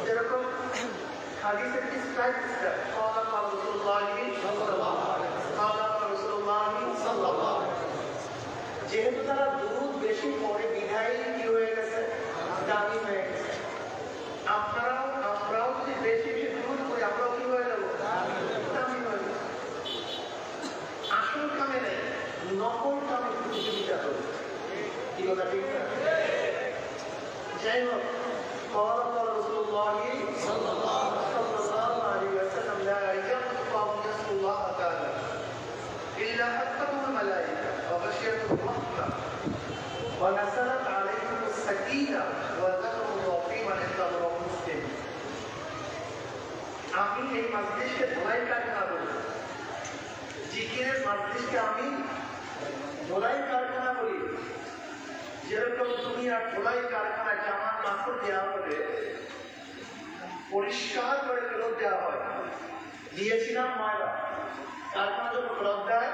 যেরকম হাদিসের কি স্ট্রাইক যেহেতু তারা দুধ বেশি পরে বিধায় কি হয়ে গেছে, দামি হয়ে গেছে। আমরাও যদি বেশি বেশি দুধ করি আমরাও কি হয়ে যাবো, দামি হয়ে যাবো। আসল কামে নেই, নকল কামে প্রতিযোগিতা করবে, কি কথা ঠিক না? যাই হোক, قال رسول الله صلى الله عليه وسلم لا يقطع نصر الله تعالى إلا حتته الملائكة وغشيته الرحمة ونزلت عليكم السكينة وذكر الله في من اتبع مسلم। আমি এই মজলিসকে ধোলাই কারখানা বলি, জিকিরের মজলিসকে আমি ধোলাই কারখানা বলি। যেরকম তুমি আর ধোলাই কারখানা জামার কাপড় দেওয়া হলে পরিষ্কার করে ফেরত দেওয়া হয়, দিয়েছিলাম ময়লা, কারখানা যখন ফেরত দেয়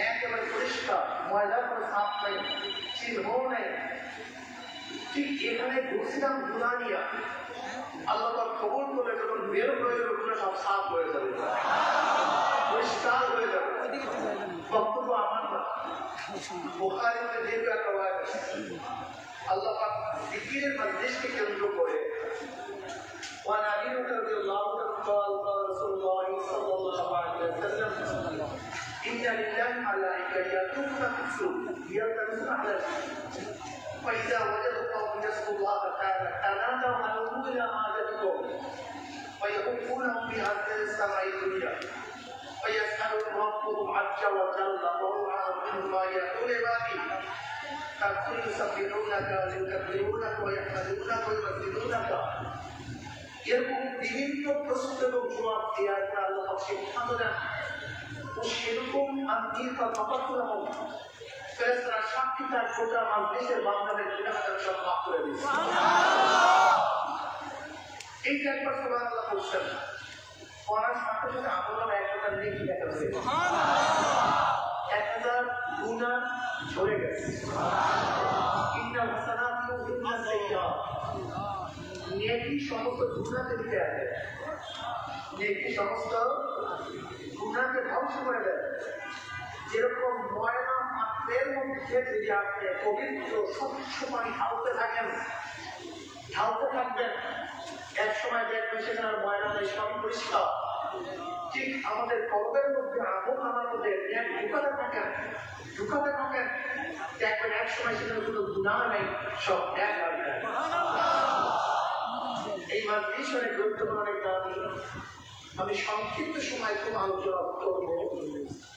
একেবারে পরিষ্কার, ময়লা করে সাফ নেই, চিহ্ন নেই। ঠিক এখানে ঘুরছিলাম দুলানিয়া, আল্লাহ কবুল করে যখন বের হয়ে যাবে ওগুলো সব সাফ হয়ে যাবে, পরিষ্কার হয়ে যাবে। বক্তব্য আমার না, বুখারীতে দীর্ঘ একটা রাওয়ায়াত আছে। আল্লাহ পাক জিকিরের মজলিসকে কেন্দ্র করে وعن أبي هريرة رضي الله عنه قال قال رسول الله صلى الله عليه وسلم إن لله ملائكة يطوفون يلتمسون أهل فإذا وجدوا قوم يذكرون الله تعالى تنادوا هلموا إلى حاجتكم فيحبونهم بأرض السماء الدنيا ويسألون ربهم عز وجل وهو أعلم مما يقول عبادي تقول يسبحونك ويكبرونك ويحمدونك ويمجدونك। এরকম বিভিন্ন প্রশ্ন এবং জবাব দেওয়ার পর আল্লাহ সিদ্ধান্ত দেন ও সেরকম ফেরেশতারা সাক্ষী তার গোটা মজলিসের বান্দাদের গুনাহগার সব মাফ করে দিয়েছে। এইটা একবার সুবহানাল্লাহ বলছেন, পড়ার সাথে সাথে আমল 1000 নেকি দেখা যাবে, 1000 গুনাহ ঝরে গেছে। ইন্নাল হাসানাতু ইউযহিবুন সাইয়্যাত, নেকি সমস্ত গুনাহকে দিতে আসে, নেকি সমস্ত গুনাহকে ধ্বংস করে দেয়। যেরকম ময়লা পাত্রের মধ্যে যদি আপনি পবিত্র স্বচ্ছ পানি ঢালতে থাকেন, ঢালতে থাকবেন, এক সময় দেখবেন সেখানে ময়লা নেই, সব পরিষ্কার। ঠিক আমাদের কলবের মধ্যে আমল নামার মধ্যে ঢুকাতে থাকেন, দেখবেন এক সময় সেখানে কোনো গুনাহ নেই, সব এক আর এক। এই মজলিস অনেক গুরুত্বপূর্ণ, অনেক দামি। আমি সংক্ষিপ্ত সময় খুব আলোচনা করব,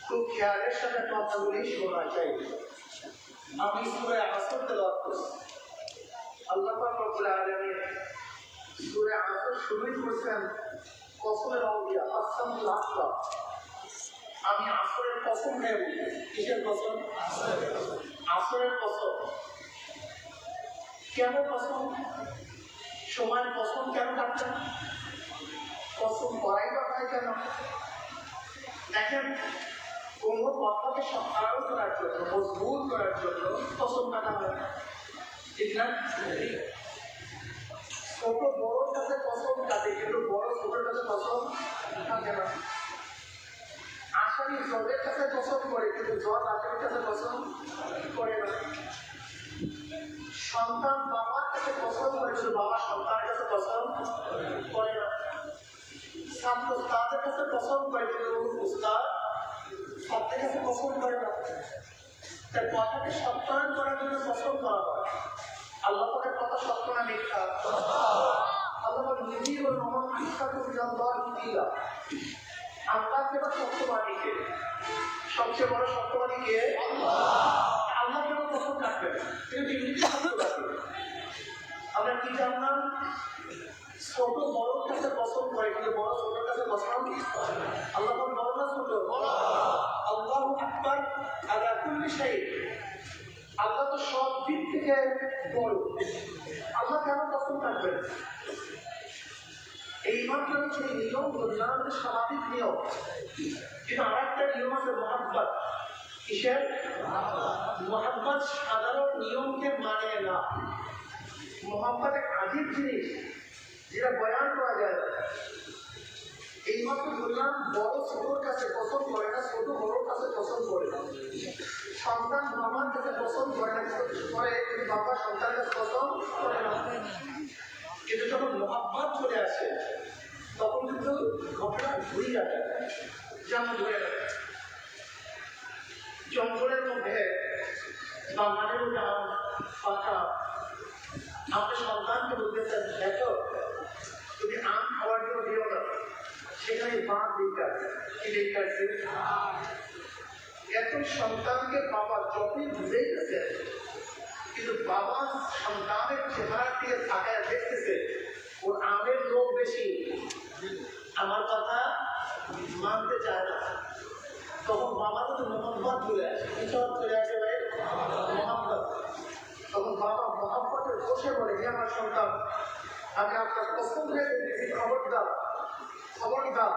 খুব খেয়ালের সাথে কথাগুলি শোনা চাই। আমি সূরা আসর তেলাওয়াত করছি। আল্লাহ পাক রব্বুল আলামিন সূরা আসর শুরু করেছেন কসমের আউলিয়া আসসামুল আকবার। আমি আসরের কসম খেয়ে বলি, কিসের কসম? আসরের কসম। কেন কসম? সময়ের কসম কেন কাটছেন? কসম করাই বা হয় কেন? দেখেন, কোনো কথাকে সত্যায়ন করার জন্য, মজবুত করার জন্য কসম কাটা হয়, ঠিক না? ছোট বড়োর কাছে কসম কাটে, কিন্তু বড় ছোটের কাছে কসম কাটে না। আসামি জজের কাছে কসম করে, কিন্তু জজ আসামির কাছে কসম করে না। সন্তান বাবার কাছে কসম করে, কিন্তু বাবা সন্তানের কাছে কসম করে না। ছাত্র তাদের কাছে কসম করে, কিন্তু উস্তাদ ছাত্রের কাছে কসম করে না। তাই কথাকে সত্যায়ন করার জন্য কসম করা হয়। আল্লাহ পাকের কথা সত্য না মিথ্যা? আল্লাহ পাক নিজেই বলেন আমার মিথ্যা করে জানবার দিলা। আল্লাহকে বা সত্যবাদীকে, সবচেয়ে বড় সত্যবাদীকে আল্লাহ কেন কসম কাটবেন? কিন্তু সত্যবাদী আমরা কি জানলাম? ছোট বড়োর কাছে কসম করে, কিন্তু বড় ছোটের কাছে কসম। আল্লাহ বড় না ছোট? আল্লাহু আকবার আলা কুল্লি শাই। আল্লাহ তো সব দিক থেকে বড়, আল্লাহ কেন কসম কাটবেন? এই মাত্র সেই নিয়ম আমাদের স্বাভাবিক নিয়ম, কিন্তু আর একটা নিয়ম আছে মহাব্বত। কিসের মহাব্বত? সাধারণ নিয়মকে মানে না, মোহাম্মদ এক আজীব জিনিস, যেটা বয়ান করা যায় না। এইমাত্র বললাম, বড় ছোটর কাছে পছন্দ করে না, ছোট বড়োর কাছে পছন্দ করে না। সন্তান বাবার কাছে পছন্দ করে না, করে কিন্তু বাবা সন্তানের কাছে পছন্দ করে না। কিন্তু যখন মোহাম্মদ চলে আসে তখন কিন্তু ঘটনা ঘুরে যাবে। যেমন ধরে জঙ্গলের মধ্যে বাগানের মধ্যে আম পাকা, আপনি সন্তানকে বলতেছেন, দেখো তুমি আম খাওয়ার জন্য দিও না, সেখানে বাঁধ দিতে কি দেখতে আসছে। এখন সন্তানকে বাবা যতই বুঝেই গেছে, কিন্তু বাবা সন্তানের চেহারা দিয়ে তাকায় দেখতেছে ওর আমের লোক বেশি, আমার কথা মানতে চায় না। তখন বাবা কিন্তু মোহাম্মদ চলে আসে, কিসব চলে আসে ভাই, মোহাম্মদ। তখন বাবা মোহাম্মদের বসে বলে, যে আমার সন্তান, আমি আপনার পছন্দ হয়ে দেখতেছি, খবরদার খবরদার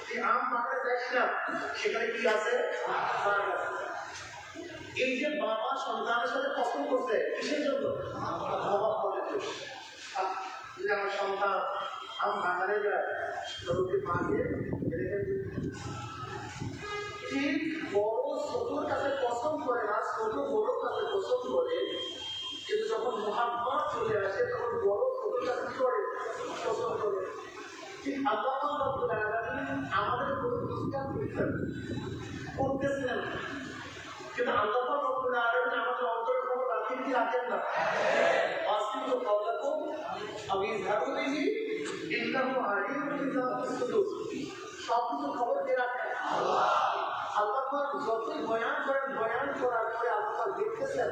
তুই আম বাগানে যাইস না, সেখানে কি আছে। এই যে বাবা সন্তানের সাথে পছন্দ করছে, কিসের জন্য, মোহাম্মদের জন্য। যে আমার সন্তান আম বাগানে যায়, তবে মাকে ঠিক বড় ছোটর কাছে পছন্দ করে না, ছোট বড়োর কাছে পছন্দ করে। কিন্তু যখন মোহাম্মদ চলে আসে তখন বড় ছোটর কাছে কি করে, পছন্দ করে। ঠিক আল্লাহ রাব্বুল আলামিন আমাদের কোনো ইসলাম করতেছেন, কিন্তু আল্লাহ রাব্বুল আলামিন আমাদের অন্তরের খবর রাখেন কি রাখেন না। আসিফু কওলাকুম আও ইযহারু বিহি ইন্নাহু আলিমুন বিযাতিস সুদূর। সব কিছু খবর কে রাখেন, আল্লাহ। আল্লাহ যতই বয়ান করেন, বয়ান করার পরে আল্লাহ দেখতেছেন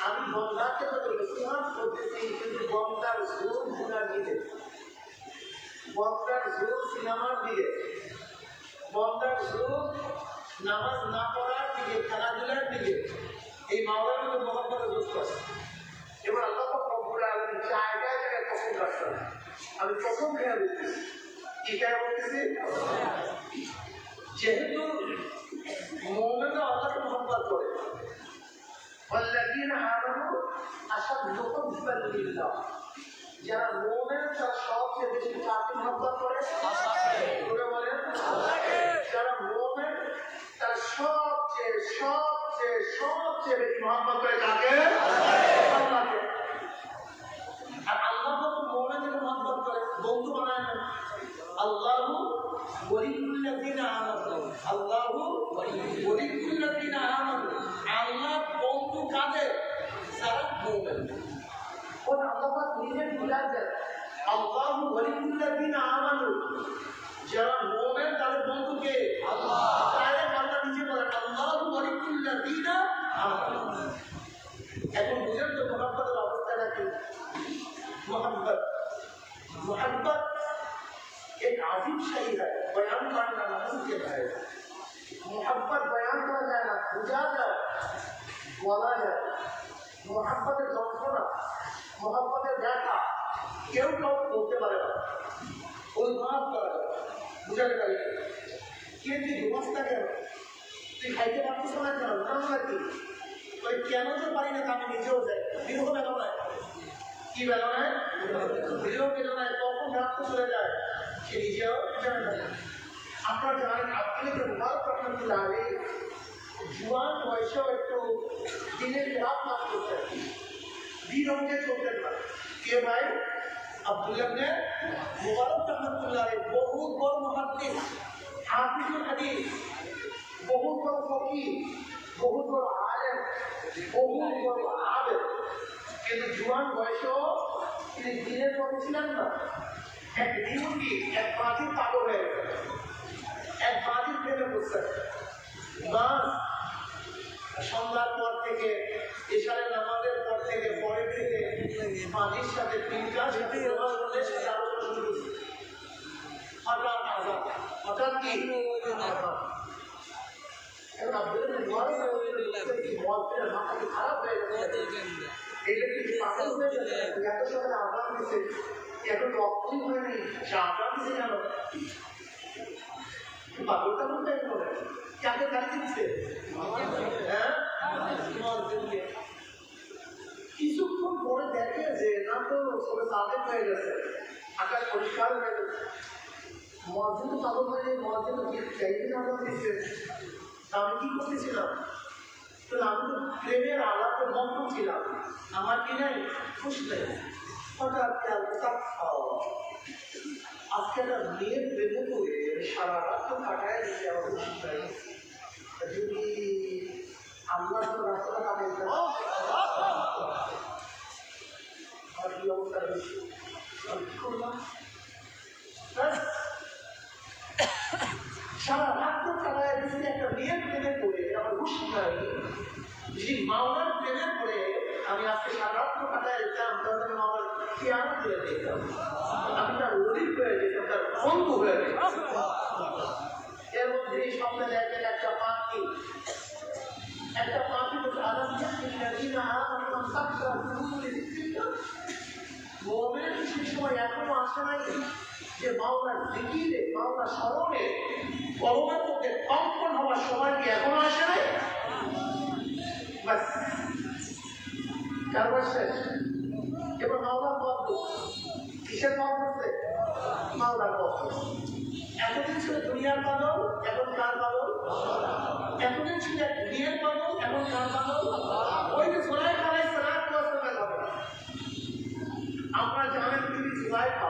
আমি বন্ধাকে তো ইসলাম করতেছি, কিন্তু বন্ধার জোর গুনার দিকে, বন্ধার জোর সিনেমার দিকে, বন্ধার জোর নামাজ না পড়ার দিকে, খেলাধুলার দিকে, এই মাওলানা মোহাম্মদ যুক্ত আছে। এবার আল্লাহ রব্বুল আলামিন জায়গায় জায়গায় পছন্দ করছেন। আমি প্রথম খেয়াল বলতেছি, কি খেয়াল বলতেছি, যেহেতু মুমিনরা আল্লাহকে মহব্বত করে, ওয়াল্লাযীনা আমানু আশাদ্দু হুব্বান লিল্লাহ, যারা মুমিন তারা সবচেয়ে বেশি কাকে মহব্বত করে, আল্লাহকে বলেন, আল্লাহকে। যারা মুমিন তারা সবচেয়ে সবচেয়ে সবচেয়ে বেশি মহব্বত করে কাকে, আল্লাহকে। আর আল্লাহ যখন মুমিনকে মহব্বত করে, বন্ধু বানায় না। আল্লাহু ওয়ালিয়ুল্লাযীনা আমানু, আল্লাহু ওয়ালিয়ুল্লাযীনা আমানু। আল্লাহ বন্ধু কাদের, যারা মুমিন। কোন আল্লাহ নিজে বলে দেন, আল্লাহু ওয়ালিয়ুল্লাযীনা আমানু, যারা মুমিন তাদের বন্ধু কে, আল্লাহ। তাহলে আল্লাহ নিজে বলেন, আল্লাহু ওয়ালিয়ুল্লাযীনা আমানু। এখন বুঝেন তো মুহাম্মদের অবস্থাটা কি। মুহাম্মদ एक आजिब शहीद है, बयान करना नामुमकिन है। मोहब्बत बयान करा जाए ना, बुझा जाए, বলা যায়। মোহাম্মদের যন্ত্রণা, মোহাম্মদের ব্যথা কেউ কাউকে বলতে পারে না, অনুভব করা যায়, বুঝাতে পারি। কে তুই ঘুমাস না কেন, তুই খাইতে পারছিস না কেন, না কি ওই কেন তো পারি না, আমি নিজেও যাই, বিরহ বেদনায়। কি বেদনায়, বিরহ বেদনায়। কখন রাত চলে যায় সে নিজেও জানে না। আপনারা জানেন, আপনি যে মুবারক রহমাতুল্লাহ আলাইহি জুয়ান বয়সেও একটু দিনের রাত নাম করতেন, দিন অঙ্কে চলতেন না। কে ভাই, আব্দুল্লাহ ইবনে মুবারক রহমাতুল্লাহ আলাইহি, বহুত বড় মুহাদ্দিস, হাফিজুল হাদিস, বহুত বড় ফকিহ, বহুত বড় আলেম, বহুত বড় আবেদ। কিন্তু জুয়ান বয়সেও তিনি দিনের পথে ছিলেন না। এক ইহুদি এক বাজির পাগল হয়ে গেছে, এক বাজির প্রেমে বসছেন। বাস সন্ধ্যার পর থেকে, এশারের নামাজের পর থেকে, পরে থেকে বাজির সাথে তিনটার সাথে আলোচনা শুরু করছে। হঠাৎ আজাদ, হঠাৎ কি এখন আপনাদের মাথা কি খারাপ হয়ে গেছে, এটা কি পাগল হয়ে গেছে। এত সকালে আজাদ দিচ্ছে, এখন রক্তই হয়নি, সে আজাদ দিচ্ছে কেন, পাগলটা বলতে বলে কাকে গালি দিচ্ছে, হ্যাঁ। কিছুক্ষণ পরে দেখে যে না তো সবে সাবেক হয়ে গেছে, আকাশ পরিষ্কার হয়ে গেছে, মসজিদ চালু হয়ে মসজিদ চাইতে না দিচ্ছে। আমি কি করতেছিলাম? তো আমি তো প্রেমের আলাপে মগ্ন ছিলাম, আমার কি নাই খুশি নেই। হঠাৎ আজকে একটা মেয়ের প্রেমে করে সারা রাত তো কাটায় দিতে আমাদের শিক্ষায়। যদি আমরা তো রাস্তাটা কাটাই আমার কি অবস্থা হয়েছে কি করলাম? সারা রাত তো কাটায় দিতে একটা মেয়ের প্রেমে করে আমার খুশি নাই। যদি মাওলার প্রেমে করে আমি আজকে সারা রাত তো কাটায় দিতাম, তাহলে আমি আমার খেয়াল করে দিতাম, আমি তার অধিক হয়ে যেতাম, তার বন্ধু হয়ে যেতাম। এর মধ্যে এই স্বপ্নে দেখেন একটা পাখি বলছে আলাম মোমের সেই সময় এখনো আসে নাই যে মাওলার জিকিরে মাওলার স্মরণে কলমের মধ্যে কম্পন হওয়ার সময় কি এখনো আসে নাই? কারবার শেষ। এবার মাওলার পথ কিসের পথ হচ্ছে? মাওলার পথ। এতদিন ছিল দুনিয়ার পাগল, এখন কার পাগল? এতদিন ছিল বিয়ের পাগল, এখন কার পাগল? ওই যে সুলাইখা আলাইহিস সালামের হবে। আপনারা জানেন তিনি সুলাইখা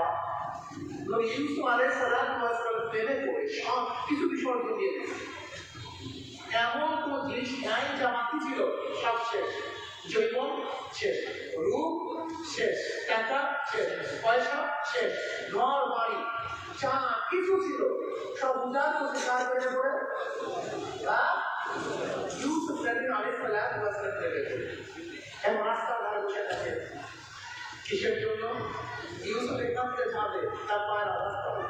নবী ইউসুফ আলাইহিস সালামের প্রেমে পড়ে সব কিছু বিসর্জন দিয়ে দিয়েছে। এমন কোন জিনিস নাই যা বাকি ছিল, সব শেষ। যৌবন শেষ, রূপ শেষ, টাকা শেষ, পয়সা শেষ, ঘর বাড়ি যা কিছু ছিল সব উজাড় করতে কার পেটে পড়ে? ইউসুফ আলাইহিস সালামের প্রেমে পড়ে। এমন রাস্তার ধারে বসে থাকে কিসের জন্য? ইউসুফ এখান থেকে যাবে, তার পায়ের আওয়াজ পাবে।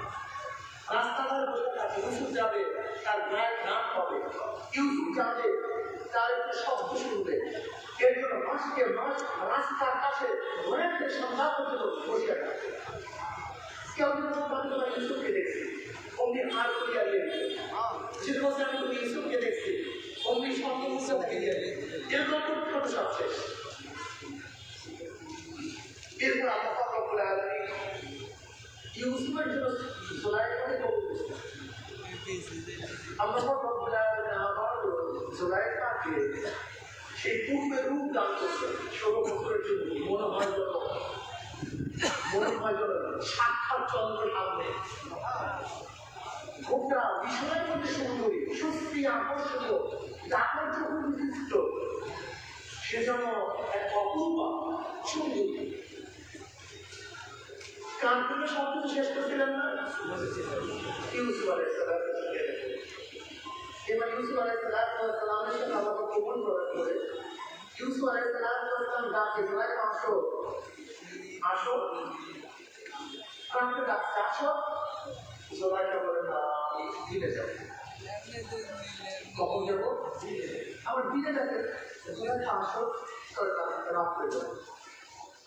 রাস্তার ধারে বসে থাকে, ইউসুফ যাবে, তার গায়ের নাম পাবে। ইউসুফ যাবে, তার একটু শব্দ শুনবে। এর জন্য মাসকে মাস রাস্তার কাছে রয়েছে সন্ধ্যা পর্যন্ত বসে থাকে। কেউ যদি ইউসুফকে দেখছি, অমনি আর করিয়া দিয়ে দিচ্ছে। যদি বলছে আমি তুমি ইউসুফকে দেখছি, অমনি শব্দ মুখে দেখে দিয়ে দিচ্ছে। এরকম ছোট সব শেষ। এরপর আল্লাহ পাক রব্বুল আলামিন ইউসুফের জন্য সুলাইখাকে কবুল করেছেন। আল্লাহ পাক রব্বুল আলামিন আবার সুলাইখাকে সেই পূর্বের রূপ দান করছেন 16 বছরের জন্য। মনে হয় সাক্ষাৎ চন্দ্র সামনে গোটা বিষয়ের মধ্যে সুন্দরী, সুস্থি, আকর্ষণীয়, ডাকার চোখ বিশিষ্ট, সেজন্য এক অপূর্বা সুন্দরী। কান থেকে সব কিছু শেষ করছিলেন না ইউসুফ আলাইহিস সালাম। এবার ইউসুফ আলাইহিস সালামের সাথে আল্লাহ গোপন করে ইউসুফ আলাইহিস সালাম ডাকে সুলাইখা আসো আসো, কানকে ডাকছে আসো। সুলাইখা বলে না দিনে যাবো। কখন যাবো? আমার দিনে যাবে। সুলাইখা আসো, রাত করে যাবো।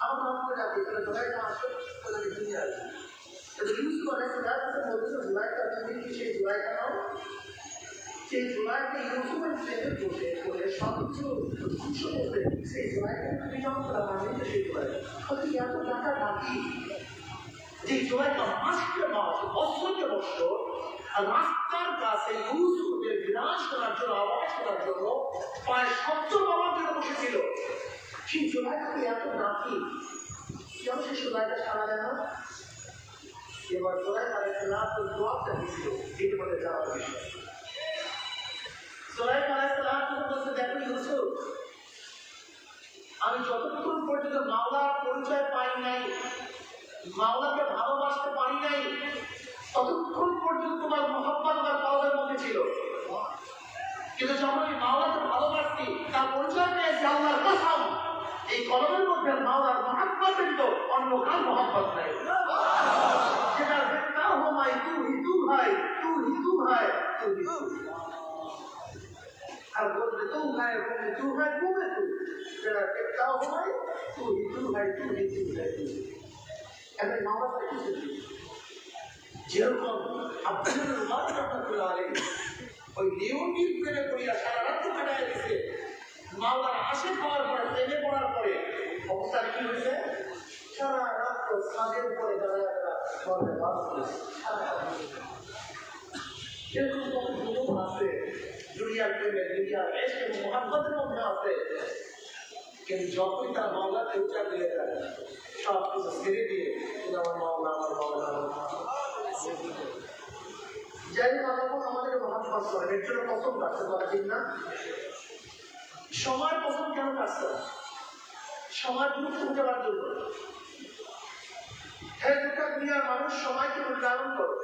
আমার রাত্রে ডাকে সুলাইখা আসো, দিনে আসবে। ইউসুফ আলাইহিস সালাম বলছে সুলাইখা তুমি কি সেই সুলাইখা নাও? সেই জুলাইকে ইউসুফের প্রেমে বসে করে সব কিছু ধ্বংস করবে। সেই জুলাইকে তুমি যখন আমি তো সেই জুলাইকে হয়তো এত টাকা ডাকি যে জুলাইকা মাসকে মাস, বছরকে বছর রাস্তার কাছে ইউসুফের বিনাশ করার জন্য, আবাস করার জন্য প্রায় 70 বাবার জন্য বসেছিল। সেই জুলাইকে এত ডাকি কেন সেই জুলাইকা সারা দেয় না? এবার জুলাইকা না তো জবাবটা দিয়েছিল, এটি মধ্যে যাওয়ার বিষয়। সুলাইখা আলাইহিস সালাম বলতে দেখো ইউসুফ, আমি যতক্ষণ পর্যন্ত মাওলার পরিচয় পাই নাই, মাওলাকে ভালোবাসতে পারি নাই, ততক্ষণ পর্যন্ত তোমার মহব্বত আমার কলমের মধ্যে ছিল। কিন্তু যখন আমি মাওলাকে ভালোবাসছি, তার পরিচয় পেয়েছি আল্লাহর কসম, এই কলমের মধ্যে মাওলার মহব্বত ব্যতীত অন্য কার মহব্বত নাই। যেটা দেখতা হমাই তু হি তু ভাই, তু হি তু ভাই, তু হি তু। আর বলতে তু ভাই, বলতে তু ভাই, তু হে তু। যেটা দেখতা হমাই তু হি তু ভাই, তু হি তু ভাই, তু। এখন মাওলাকে কিছু যেরকম আব্দুল রহমান রাহমাতুল্লাহ আলাইহি ওই নিয়মিত প্রেমে পড়িয়া সারা রাত কাটায় দিছে। মাওলার আশে পাওয়ার পরে, প্রেমে পড়ার পরে অবস্থাটা কি হয়েছে? সারা রাত ছাদের উপরে দাঁড়ায় বাস করেছে। এরকম কত যুবক আছে দুনিয়ার প্রেমে, দুনিয়ার এসে এবং মহাব্বতের মধ্যে আছে, কিন্তু যখনই তার মাওলাকে উচ্চা দিয়ে দেয় সব কিছু ছেড়ে দিয়ে আমার মাওলা আমার মাওলা যাই তখন আমাদের মহাব্বত করে এর জন্য কসম কাটতে পারে, ঠিক না? সময় কসম কেন কাটছে? সময় গুরুত্ব দেওয়ার জন্য। দুনিয়ার মানুষ সময়কে মূল্যায়ন করে।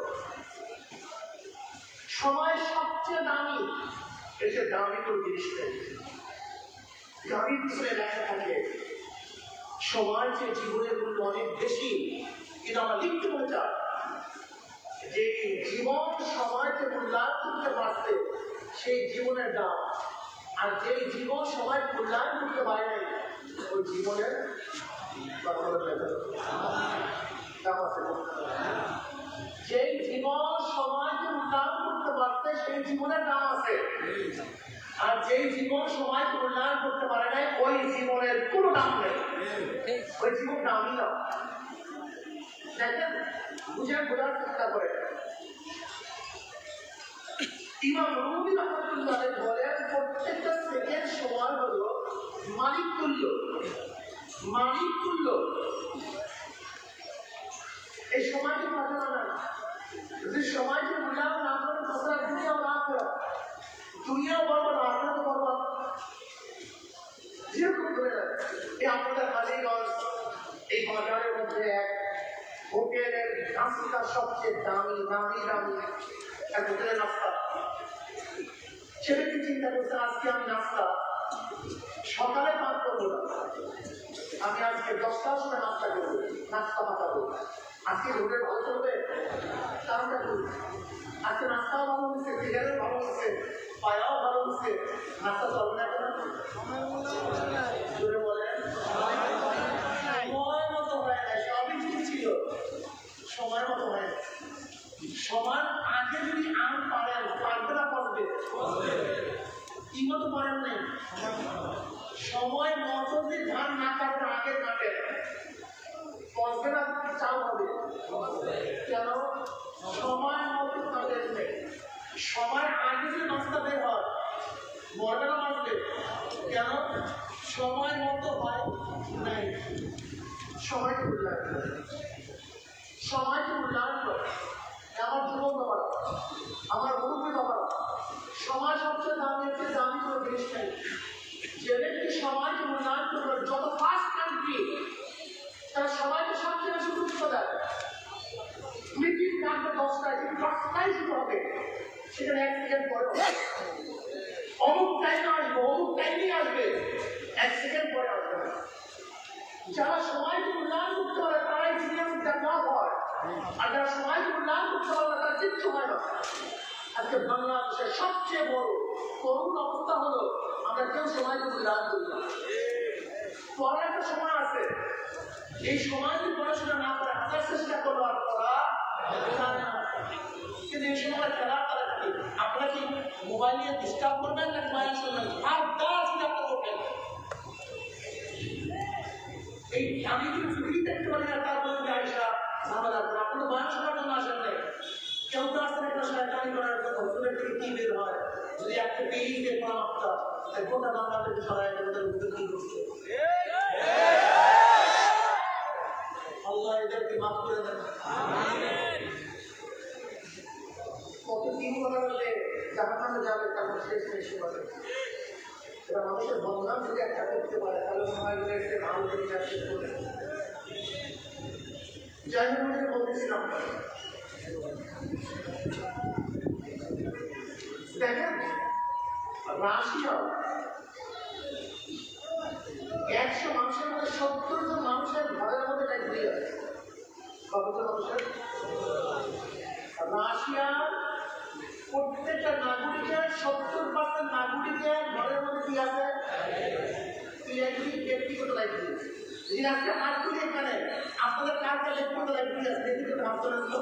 সময় সবচেয়ে দামি, এসে দামি কোন জিনিসটাই দামির পিছনে লেখা থাকে সময় যে জীবনের মূল্য অনেক বেশি। কিন্তু আমরা লিখতে বলে চাই যে জীবন সময়কে মূল্যায়ন করতে পারছে সেই জীবনের দাম, আর যে জীবন সময় মূল্যায়ন করতে পারে নাই ওই জীবনের দাম আছে। যেই জীবন সময়কে মূল্যায়ন করতে পারছে সেই জীবনের দাম আছে, আর যেই জীবন সময় মূল্যায়ন করতে পারে নাই ওই জীবনের কোনো দাম নেই, ওই জীবন দামই না। দেখেন বুঝে বোঝার চেষ্টা করে। ইমাম রুমি রাহমাতুল্লাহ বলেন প্রত্যেকটা সেকেন্ড সময় হলো মালিক তুল্য, মালিক তুল্য। এই সময়কে পাঠানো না, যদি সময়কে মূল্যায়ন না করেন তাহলে দুনিয়াও না করা, দুনিয়াও বলবো না আপনারা তো বলবো যেরকম ধরে নেন। এই আপনাদের হাজিগঞ্জ এই বাজারের মধ্যে এক হোটেলের নাস্তা সবচেয়ে দামি দামি দামি এক হোটেলের নাস্তা। ছেলেকে চিন্তা করছে আজকে আমি নাস্তা সকালে পান করবো না, আমি আজকে 10টার সময় নাস্তা করবো, নাস্তা পাঠাবো। আজকে হোটেল ভালো চলবে, কারণটা কি? আজকে নাস্তাও ভালো হচ্ছে, ফিগারেও ভালো হচ্ছে, পায়াও ভালো হচ্ছে, নাস্তা চলবে না কেন? বলেন সময় মতো হয় না, সবই ঠিক ছিল, সময় মতো হয় না। সময় আগে যদি আম পারেন পারবে না পারবে? কি মতো পারেন নাই? সময় মতো যদি ধান না কাটবে আগে কাটে পড়বে না, চাল হবে কেন? সময় মতো কাটেন নেই। সময় আগে যদি নাস্তা বের হয় মরবে না মারবে কেন? সময় মতো হয় নাই। সময়কে মূল্যায়ন করে, সময়কে মূল্যায়ন করে। আমার যুবক বাবারা, আমার মুরব্বী বাবারা, সময় সবচেয়ে দামি, একটি দামি কোনো জিনিস নেই। যে ব্যক্তি সময়কে মূল্যায়ন করবে, যত ফাস্ট কান্ট্রি তারা সময়কে সবচেয়ে বেশি গুরুত্ব দেয়। মিটিং কাটবে 10টায়, কিন্তু 10টায় শুরু হবে, সেখানে 1 সেকেন্ড পরে অমুক টাইমে আসবে, অমুক টাইমেই আসবে, 1 সেকেন্ড পরে আসবে না। যারা সময়কে মূল্যায়ন করতে পারে তারাই দুনিয়ার জান্নাত হয়, আর যারা সময়কে মূল্যায়ন করতে পারে তারা কিচ্ছু হয় না। আজকে বাংলাদেশের সবচেয়ে বড় করুণ অবস্থা হলো আমরা কেউ সময়কে মূল্যায়ন করি না। পড়ার একটা সময় আছে, এই সময় যদি পড়াশোনা না করে হাজার চেষ্টা করলো আর পড়া জানে না, কিন্তু এই সময় খেলার তারা কি আপনারা কি মোবাইল নিয়ে ডিস্টার্ব করবেন না মোবাইল শুনবেন? আর দাস আপনারা করবেন এই আমি যদি ফিরি দেখতে পারি না তারপরে আয়সা ঝামেলা করে। আপনি তো বয়ান শোনার জন্য আসেন নাই, কেউ তো আসেন একটা শয়তানি করার জন্য। হুজুরের থেকে কি বের হয় যদি একটা পেজ দেখলাম আপনার গোটা বাংলাদেশ ছড়ায় ওদের হুজুর কি করছে। আল্লাহ এদেরকে মাফ করে দেন। কত দিন বলে জাহান্নামে যাবে তারপর শেষ নেই সে। এরা মানুষের বদনাম যদি একটা করতে পারে তাহলে মনে হয় একটা ভালো জিনিস আসতে করবে। যাই হোক বলতেছিলাম, দেখেন রাশিয়া 100 মানুষের মধ্যে 70 জন মানুষের ঘরের মধ্যে লাইব্রেরি আছে। কতজন মানুষের? রাশিয়ার প্রত্যেকটা নাগরিকের 70% নাগরিকের ঘরের মধ্যে কি আছে? লাইব্রেরি, ব্যক্তিগত লাইব্রেরি। যদি আজকে হাত তুলি এখানে আপনাদের কার কার ব্যক্তিগত লাইব্রেরি আছে ব্যক্তিগত হাত তোলেন তো।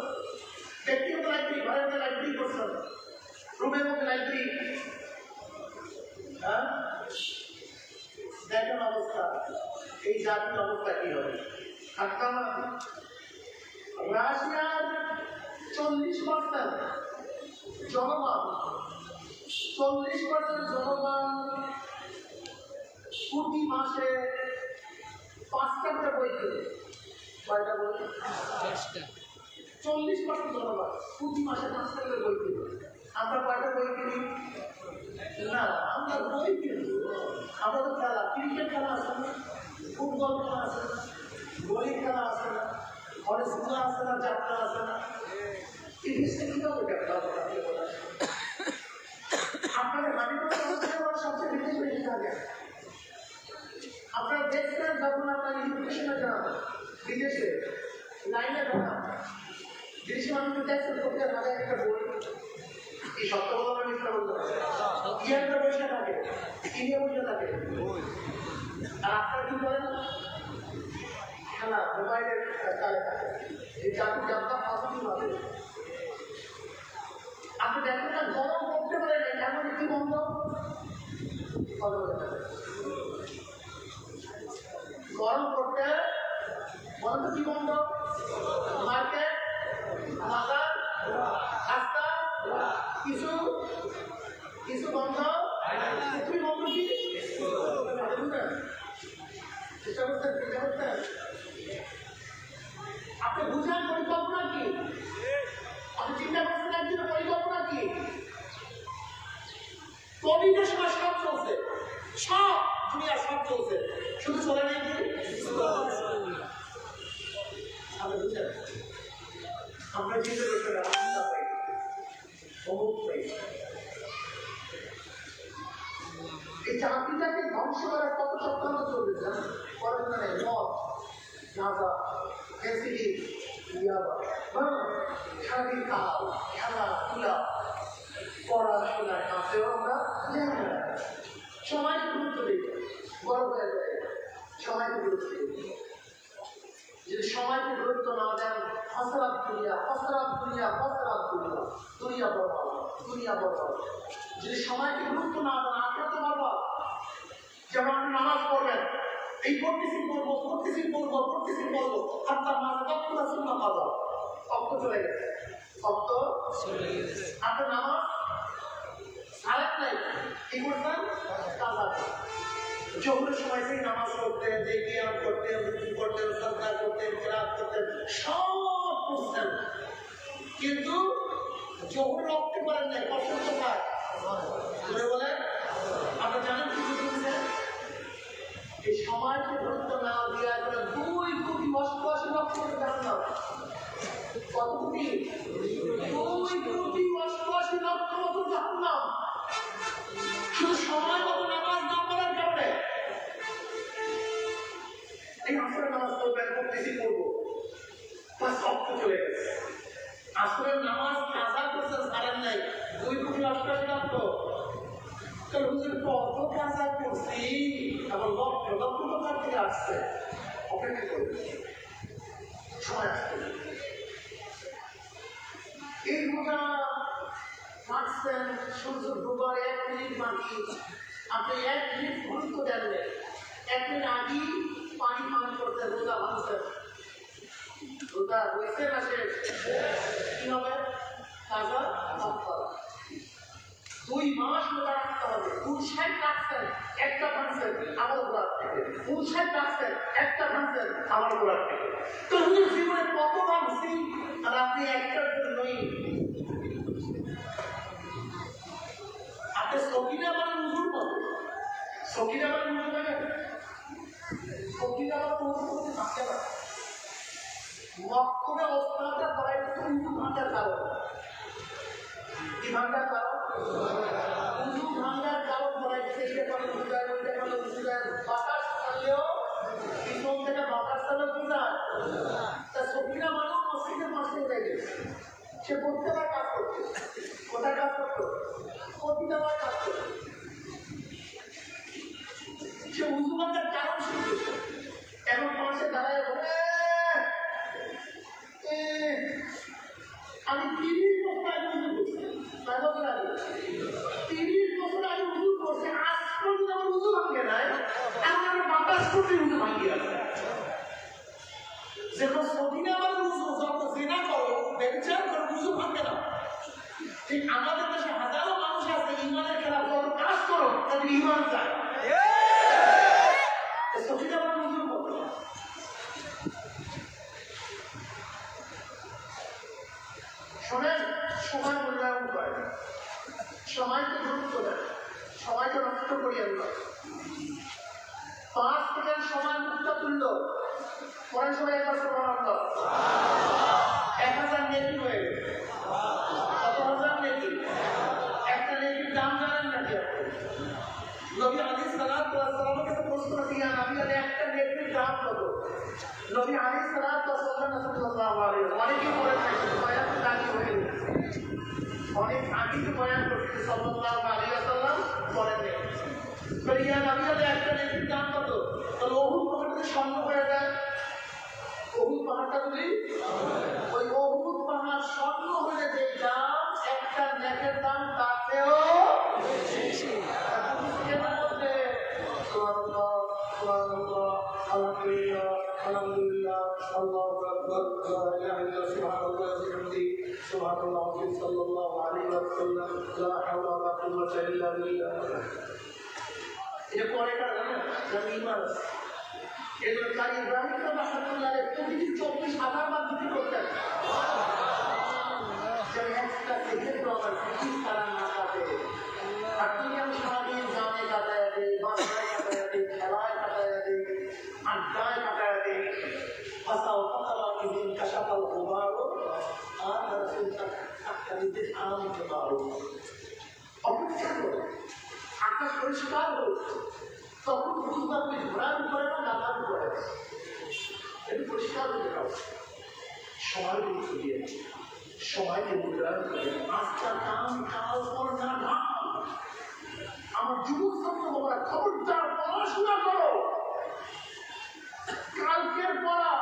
ব্যক্তিগত লাইব্রেরি, ঘরের মধ্যে লাইব্রেরি করছেন, রুমের মধ্যে লাইব্রেরি। হ্যাঁ দেখেন অবস্থা। এই জাতির অবস্থা কি হবে? থাকতাম না। রাশিয়ার 40% জনগণ, 40% জনগণ প্রতি মাসে 5টা করে বই কিনে। কয়টা বই? 40% জনগণ প্রতি মাসে 5টা করে বই কিনে। আমরা কয়টা বই কিনি? না, আমরা বই কিনি। আমরা তো খেলা, ক্রিকেট খেলা আছে না, ফুটবল খেলা আছে না, গলি খেলা আছে না, অনেক সুন্দর আছে না, যাত্রা আছে না। এই জিনিসটা কিভাবে দেখা আপনাদের সবচেয়ে বেশি থাকে। আপনারা দেখছেন যখন আপনার এডুকেশনে যান বিদেশে লাইনে দাঁড়ান, বিদেশি মানুষকে দেখছেন প্রত্যেক হাজার একটা বই। এই সত্য বলা মিথ্যা বলতে কি একটা বসে থাকে, কি নিয়ে বসে থাকে। আর আপনারা কি করেন? খেলা, মোবাইলের কালে থাকে। এই জাতির যাত্রা পজিটিভ হবে। আপনি দেখেন না, গরম করতে পারেন এমন কি বন্ধ গরম করতে বন্ধ, কি বন্ধ? মার্কেট, বাজার, রাস্তা, কিছু কিছু বন্ধ, তুমি বন্ধ কি চেষ্টা করতেন? চেষ্টা করতেন আপনি বুঝান পরিকল্পনা কি? আপনি চিন্তা করছেন একদিন পরিকল্পনা কি? কোভিডের সময় সব চলছে, সব দুনিয়া সব চলছে, শুধু চলে নেই কি? আপনি বুঝেন আমরা চিন্তা করতে রাস্তা পাই, অমুক পাই। এই জাতিটাকে ধ্বংস করার কত চক্রান্ত চলবে? পড়াশোনা নেই, মদ, গাঁজা, এসিডি, ইয়াবা, সারাদিন কাল, খেলাধুলা, পড়াশোনার কাছেও আমরা সময়কে গুরুত্ব দিই, বড় হয়ে যায় সময়কে গুরুত্ব দিই। যদি সময়কে গুরুত্ব না দেন, ফসরাত দুনিয়া, ফসরাত দুনিয়া, ফসরাত দুনিয়া, দুনিয়া বরবাদ, দুনিয়া বরবাদ। যদি সময়কে গুরুত্ব না দেন, আখেরাত তো বরবাদ। যেমন আপনি নামাজ পড়বেন, এই পড়তেছি পড়বো, পড়তেছি পড়বো, পড়তেছি পড়বো, আপনার মাঝে তত্ত্ব আছে না পাবা, তত্ত্ব চলে গেছে, তত্ত্ব চলে গেছে। আপনার নামাজ সালাত নাই, কি করতেন? কাজা। জোহরের সময় সেই নামাজ পড়তেন, যে কিয়াম করতেন, রুকু করতেন, সাজদা করতেন, কিরাত করতেন, সব করতেন, কিন্তু জোহর রক্ষে করেন নাই। কষ্ট কোথায়? বলেন আপনারা জানেন কি বুঝেছে? এই সময়কে গুরুত্ব না দেওয়া করে 2 কোটি 88 লক্ষ জাহান্নাম। কত কোটি? 2 কোটি 88 লক্ষ জাহান্নাম। শুধু সময় মতো নামাজ না পড়ার কারণে। এই আসরের নামাজ পড়বেন, পড়তেছি পড়বো, বাস রক্ত চলে গেছে। আসরের নামাজ কাজা করছেন, ছাড়েন নাই, 2 কোটি 88 লক্ষ। কত কাজা করছি, আবার লক্ষ লক্ষ টাকা থেকে আসছে। অপেক্ষা করবে, সময় আসবে। এই রোজা থাকছেন, সূর্য ডুবার 1 মিনিট বাকি, আপনি 1 মিনিট গুরুত্ব দেননি, 1 মিনিট আগেই পানি পান করতে রোজা ভাঙছেন। রোজা হয়েছে না শেষ? কি হবে? কাজা কাফারা। 2 মাস রোজা রাখতে হবে। 59 রাখছেন, একটা ভাঙছেন, আবার গোড়ার থেকে 59 রাখছেন, একটা ভাঙছেন, আবার গোড়ার থেকে। তো জীবনে কত ভাঙছি আর আপনি একটার জন্যই। আপনি সকিনা মানে উজুর মতো, সকিনা মানে উজুর মানে সকিনা মানে উজুর মধ্যে থাকতে পারে। মক্কমে অবস্থাটা করাই উজু ভাঙার কারণ। কি ভাঙার কারণ? উজু ভাঙার কারণ করাইছে। এইটা করে উজুদার, ওইটা করে উজুদার। বাতাস ছাড়লেও পিছন থেকে বাতাস ছাড়লেও বুঝায়। তা সকিনা মানেও মসজিদের মাসে উঠে গেছে। সে প্রত্যেকবার কাজ করছে। কোথায় কাজ করতো? প্রতিবার কাজ করতো। সে উজু ভাঙার কারণ শুনছে। এখন পাশে দাঁড়ায় বলে, আমি 30 বছর আগে উজু করছি, 6 বছর আগে 30 বছর আগে উজু করছে, আজ পর্যন্ত আমার উজু ভাঙে নাই, এখন আমার বাতাস করতে উজু ভাঙিয়ে যেমন সকিনা মানে রুজু, যত জিনা করো ব্যভিচার করো রুজু ভাঙবে না। ঠিক আমাদের দেশে হাজারো মানুষ আছে ইমানের খেলাফ যত কাজ করো তাদের ইমান যায়। সকিনা মানে রুজুর মতো। শোনেন, সময় মূল্যায়ন করে, সময়কে গুরুত্ব দেয়, সময়কে নষ্ট করিয়েন না। 5 সেকেন্ড সময় মুক্তা তুলল, পরে সবাই একবার সুবহানাল্লাহ, 1000 নেকি হয়ে গেছে। কত হাজার নেকি? একটা নেকির দাম জানেন নাকি আপনি? নবী আলাইহিস সালাতু ওয়াস সালামের কাছে প্রশ্ন দিয়া, নবী একটা নেকির দাম কত? নবী আলাইহিস সালাতু ওয়াস সালাম সাল্লাল্লাহু আলাইহি ওয়া সাল্লাম অনেকে বলে থাকেন বয়ান দাঁড়ি হয়ে গেছে, অনেক আগে তো বয়ান করতে সাল্লাল্লাহু আলাইহি ওয়া সাল্লাম বলেন নেই। ইয়া নবী একটা নেকির দাম কত? তাহলে ওহুদ পাহাড়ে স্বর্ণ হয়ে যায়। ওহুদ পাহাড়টা যদি ওই ওহুদ পাহাড় স্বর্ণ হয়ে যে দাম, একটা নেকের দাম তাতেও বেশি। এটার মধ্যে সুবহানাল্লাহ, সুবহানাল্লাহ, আলহামদুলিল্লাহ, আলহামদুলিল্লাহ, আল্লাহু আকবার, লা ইলাহা ইল্লাল্লাহ, সুবহানাল্লাহ ওয়া বিহামদিহি, সুবহানাল্লাহ সাল্লাল্লাহু আলাইহি ওয়া সাল্লাম, লা হাওলা ওয়া লা কুওয়াতা ইল্লা বিল্লাহ। এটা পরে কারণ জানি ইমান আছে। এগুলো কারি ইব্রাহিম রাহমাতুল্লাহ আলাইহি প্রতিদিন 24,000 বার জিকির করতেন। যেন একটা সেকেন্ড আমার জিকির ছাড়া না কাটে। আর দুনিয়ার সারাদিন জামে কাটায় দেয়, বাসায় কাটায় দেয়, খেলায় কাটায় দেয়, আড্ডায় কাটায় দেয়। ফাসাও ফাসালা ইদিন কাশাফাল গুবারও আর রাসূল তাকদির আনতে পারো। অপেক্ষা করো, আকাশ পরিষ্কার হয়েছে, তখন বুঝবা তুমি ঘোরার করে না গাধার করে, একটু পরিষ্কার হতে পারো। সময় গুরুত্ব দিয়ে সময়কে মূল্যায়ন করে আজকাল কাম কাল কর না না। আমার যুবক ছাত্র বাবারা খবরদার পড়াশোনা করো। কালকের পড়া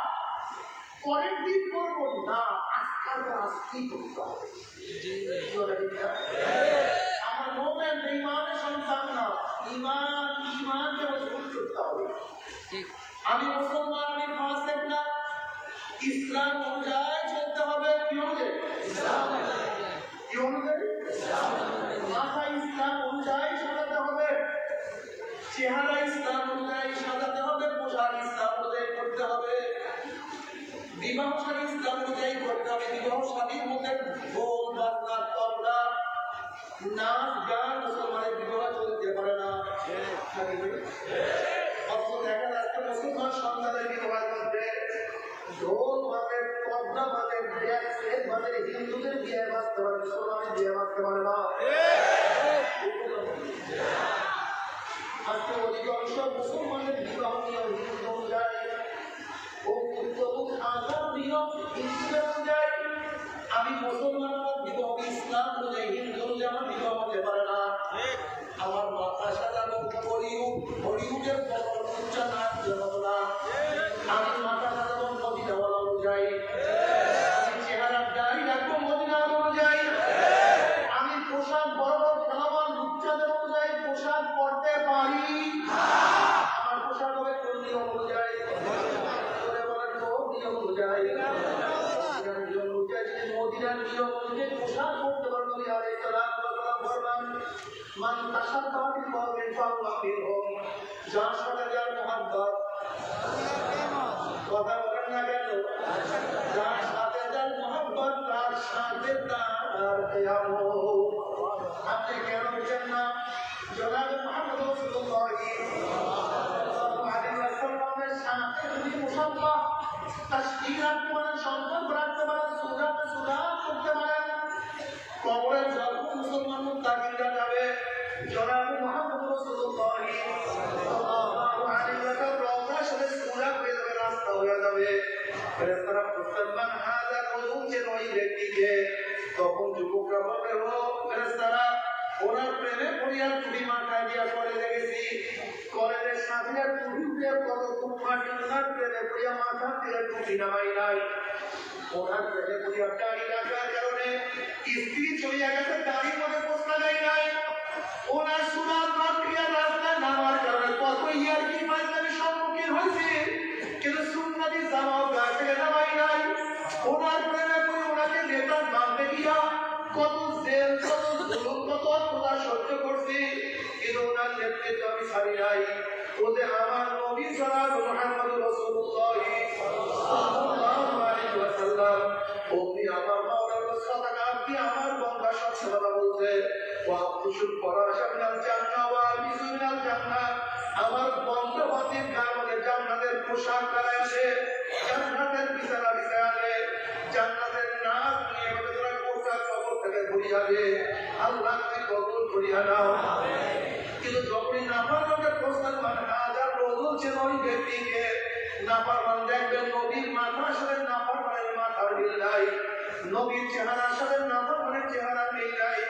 পরের দিন করবো না, আজকাল আজকেই করতে হবে। আমার মোমেন ইমানের সন্তান না, ইমানকে মজবুত করতে হবে। আমি মুসলমান, আমি ফাসিক না, ইসলাম অনুযায়ী চলতে হবে। কি অনুযায়ী? কি অনুযায়ী? মাথা ইসলাম অনুযায়ী সাজাতে হবে, চেহারা ইসলাম অনুযায়ী সাজাতে হবে, পোশাক ইসলাম অনুযায়ী করতে হবে, বিবাহ শাদী ইসলাম অনুযায়ী করতে হবে। বিবাহ শাদীর মধ্যে ঢোল বাজনা তবলা নাচ গান মুসলমানের বিবাহ চলতে পারে না। অথচ দেখা যাচ্ছে মুসলমান সন্তানের বিবাহের মধ্যে ঢোল বাজে, তবলা বাজে, সেট বাজে, হিন্দুদের বিয়ে বাজতে পারে, মুসলমানের বিয়ে বাজতে পারে না। আজকে অধিকাংশ মুসলমানের বিবাহ নিয়ম হিন্দু অনুযায়ী, ও পুত্রবুধ আজাদ নিয়ম হিন্দুদের অনুযায়ী। আমি মুসলমান বিবাহ ইসলাম অনুযায়ী, হিন্দু অনুযায়ী আমার বিবাহ হতে পারে না। আমার মাথা সাজানো হরিউডের উচ্চা নাচ জানাবো না। আমি মাথা সাজানো মদিনাওয়ালা অনুযায়ী, আমি চেহারা দাড়ি রাখবো মদিনা অনুযায়ী, আমি পোশাক বড় বড় খেলাবান লুচ্চাদের অনুযায়ী পোশাক পরতে পারি। আমার পোশাক হবে কোন নিয়ম অনুযায়ী? নিয়ম অনুযায়ী, নিয়ম অনুযায়ী। মদিনার নিয়ম অনুযায়ী পোশাক পরতে পারবো। আলাইহিস সালাম ফরমান, মান তাশাব্বাহা বিল কওমিন ফাহুয়া মিনহুম। যার সাথে যার মুহাব্বত, কথা বলেন না কেন? যার সাথে যার মুহাব্বত তার সাথে তার কিয়ামত। আপনি কেন বুঝেন না? জনাব মুহাম্মদ রাসূলুল্লাহ সাল্লাল্লাহু আলাইহি ওয়াসাল্লামের সাথে যদি মুসাব্বাহ তাসবিহ রাখতে পারেন, সম্পর্ক রাখতে পারেন, সুরাতে সুরাত করতে পারেন, কবরে যখন মুসলমান মুত্তাকিরা যাবে জনাব মুহাম্মদ রাসূলুল্লাহ সাল্লাল্লাহু আলাইহি ওয়াসাল্লাম রওজা শরীফ পুরা হয়ে যাবে, রাস্তা হয়ে যাবে। ফেরেশতারা মুসলমান হাজা বলছেন ওই ব্যক্তিকে, তখন যুবকরা বলবে, ও ফেরেশতারা ওনার প্রেমে পড়িয়া টুপি মাথায় দিয়া করে লেগেছি, কলেজের সাথে টুপি উঠে কত মাটি ওনার প্রেমে পড়িয়া মাথা থেকে টুপি নামাই নাই। ওনার প্রেমে পড়িয়া দাড়ি রাখার কারণে স্ত্রী চলিয়া গেছে, দাড়ির মধ্যে পোস্তা দেয় নাই। ওনার সুনাত মাতৃয়া রাস্তায় নামার কারণে কত ইয়ার কি ফাইজলামি সম্মুখীন হয়েছে। কিন্তু সুন্নতি জামাত গায়ে নামাই নাই, ওনার প্রেমে করে ওনাকে নেতা মানতে গিয়া কত জেল, কত জুলুম, কত অত্যাচার সহ্য করছি, কিন্তু ওনার নেতৃত্ব আমি ছাড়ি নাই। ওতে আমার নবী জনাব মুহাম্মদ রাসূলুল্লাহ সাল্লাল্লাহু আলাইহি ওয়াসাল্লাম ওই আমার মাওলার সাদাকা দিয়ে আমার বান্দা সব কথা বলছে, ওয়া খুশুল ফরাশা মিনাল জান্নাহ ওয়া আলবিসু মিনাল জান্নাহ, আমার বান্দা বাতির গায়ে জান্নাতের পোশাক গায়ে আছে, জান্নাতের বিছানা বিছায় আছে, জান্নাতের নাজ নিয়ে ওরা গোটা কবর থেকে ঘুরে যাবে। আল্লাহ তুমি কবুল করিয়া নাও। কিন্তু যখনই নাফরমানের মুসলমান হাজার রজুল ছিল ওই ব্যক্তিকে নাফরমান দেখবেন নবীর মাথার সাথে নাফরমানের মাথার মিল নাই, নবীর চেহারার সাথে নাফরমানের চেহারা মিল নাই,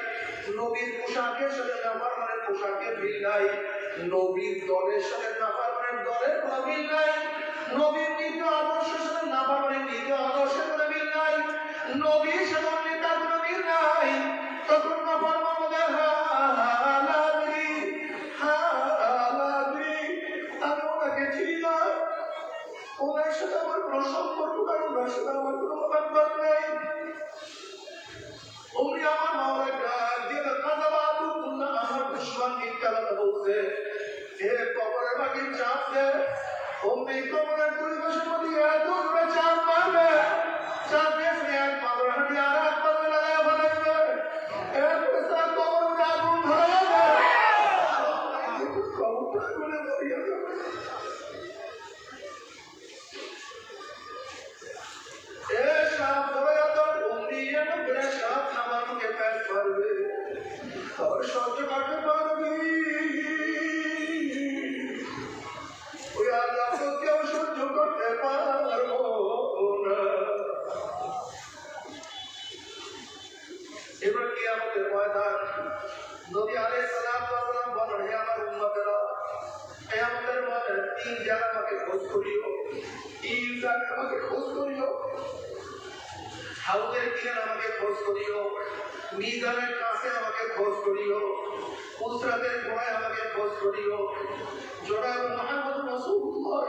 নবীর পোশাকের সাথে নাফরমানের পোশাকের মিল নাই, নবীর দলের সাথে নাফরমানের দলের কোনো মিল নাই, নবীর নীতি আদর্শের সাথে নাফরমানের নীতি আদর্শের কোনো মিল নাই, নবীর সাথে নেতার কোনো মিল নাই। তখন নাফরমান ওদের আমি ওনাকে চিনি না, ওনার সাথে আমার কোনো সম্পর্ক নাই, ওনার সাথে আমার কোনো মতামত নেই। উনি আমার মাওলার ডাক দিয়ে কাযাবাতুল্লাহ, আমার দুশমন মিথ্যা কথা বলছে, এ কবরে বাকি চাপ দে, অমনি কবরের পরিবেশের মধ্যে এত জোরে চাপ মারবে, চাপ দিয়ে এক পাগল হাঁটি আর এক পাগল লাগায় ফেলাইবে, এরপরে তার কবরে আগুন ধরে যাবে, কবরটা আগুনে ধরিয়ে যাবে। এ সাপ ধরে যাবে, অমনি এমন করে সাপ আমার মুখে প্যাঁচ মারবে, আর সহ্য করতে পারবি ওই আল্লাহ কেউ সহ্য করতে পারবো না। এবার কি আমাদের ময়দান নবী আলাইহিস সালাম বলেন, হে আমার উম্মতেরা, হে আমাদের ময়দান তিন জায়গা আমাকে খোঁজ করিও, তিন জায়গা আমাকে খোঁজ করিও, হাউজের কিনারে আমাকে খোঁজ করিও, মিজানের কাছে আমাকে খোঁজ করিও, উসরাতের গোড়ায় আমাকে খোঁজ করিও। জনাব মুহাম্মদ রাসূলুল্লাহ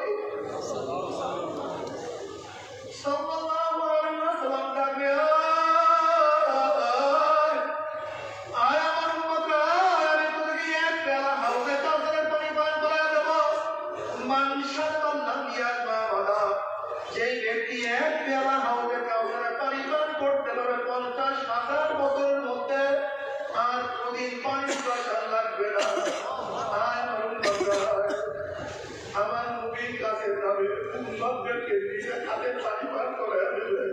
সাল্লাল্লাহু আলাইহি ওয়াসাল্লাম ডাকে, আয় আমার উম্মতরা, আমি তোদেরকে এক পেয়ালা হাউজে কাউসারের পানি পান করায় দেব। মান শারাবাল্লাহ ইয়াজমা ওয়ালা, যেই ব্যক্তি এক পেয়ালা হাউজে কাউসারের পানি পান করতে পারবে 50,000 বছরের মধ্যে আর কোনদিন পানি দরকার লাগবে না। আমার নবীর কাছে যাবে, উম্মতদেরকে নিয়ে হাতে পানি পান করে দেবে।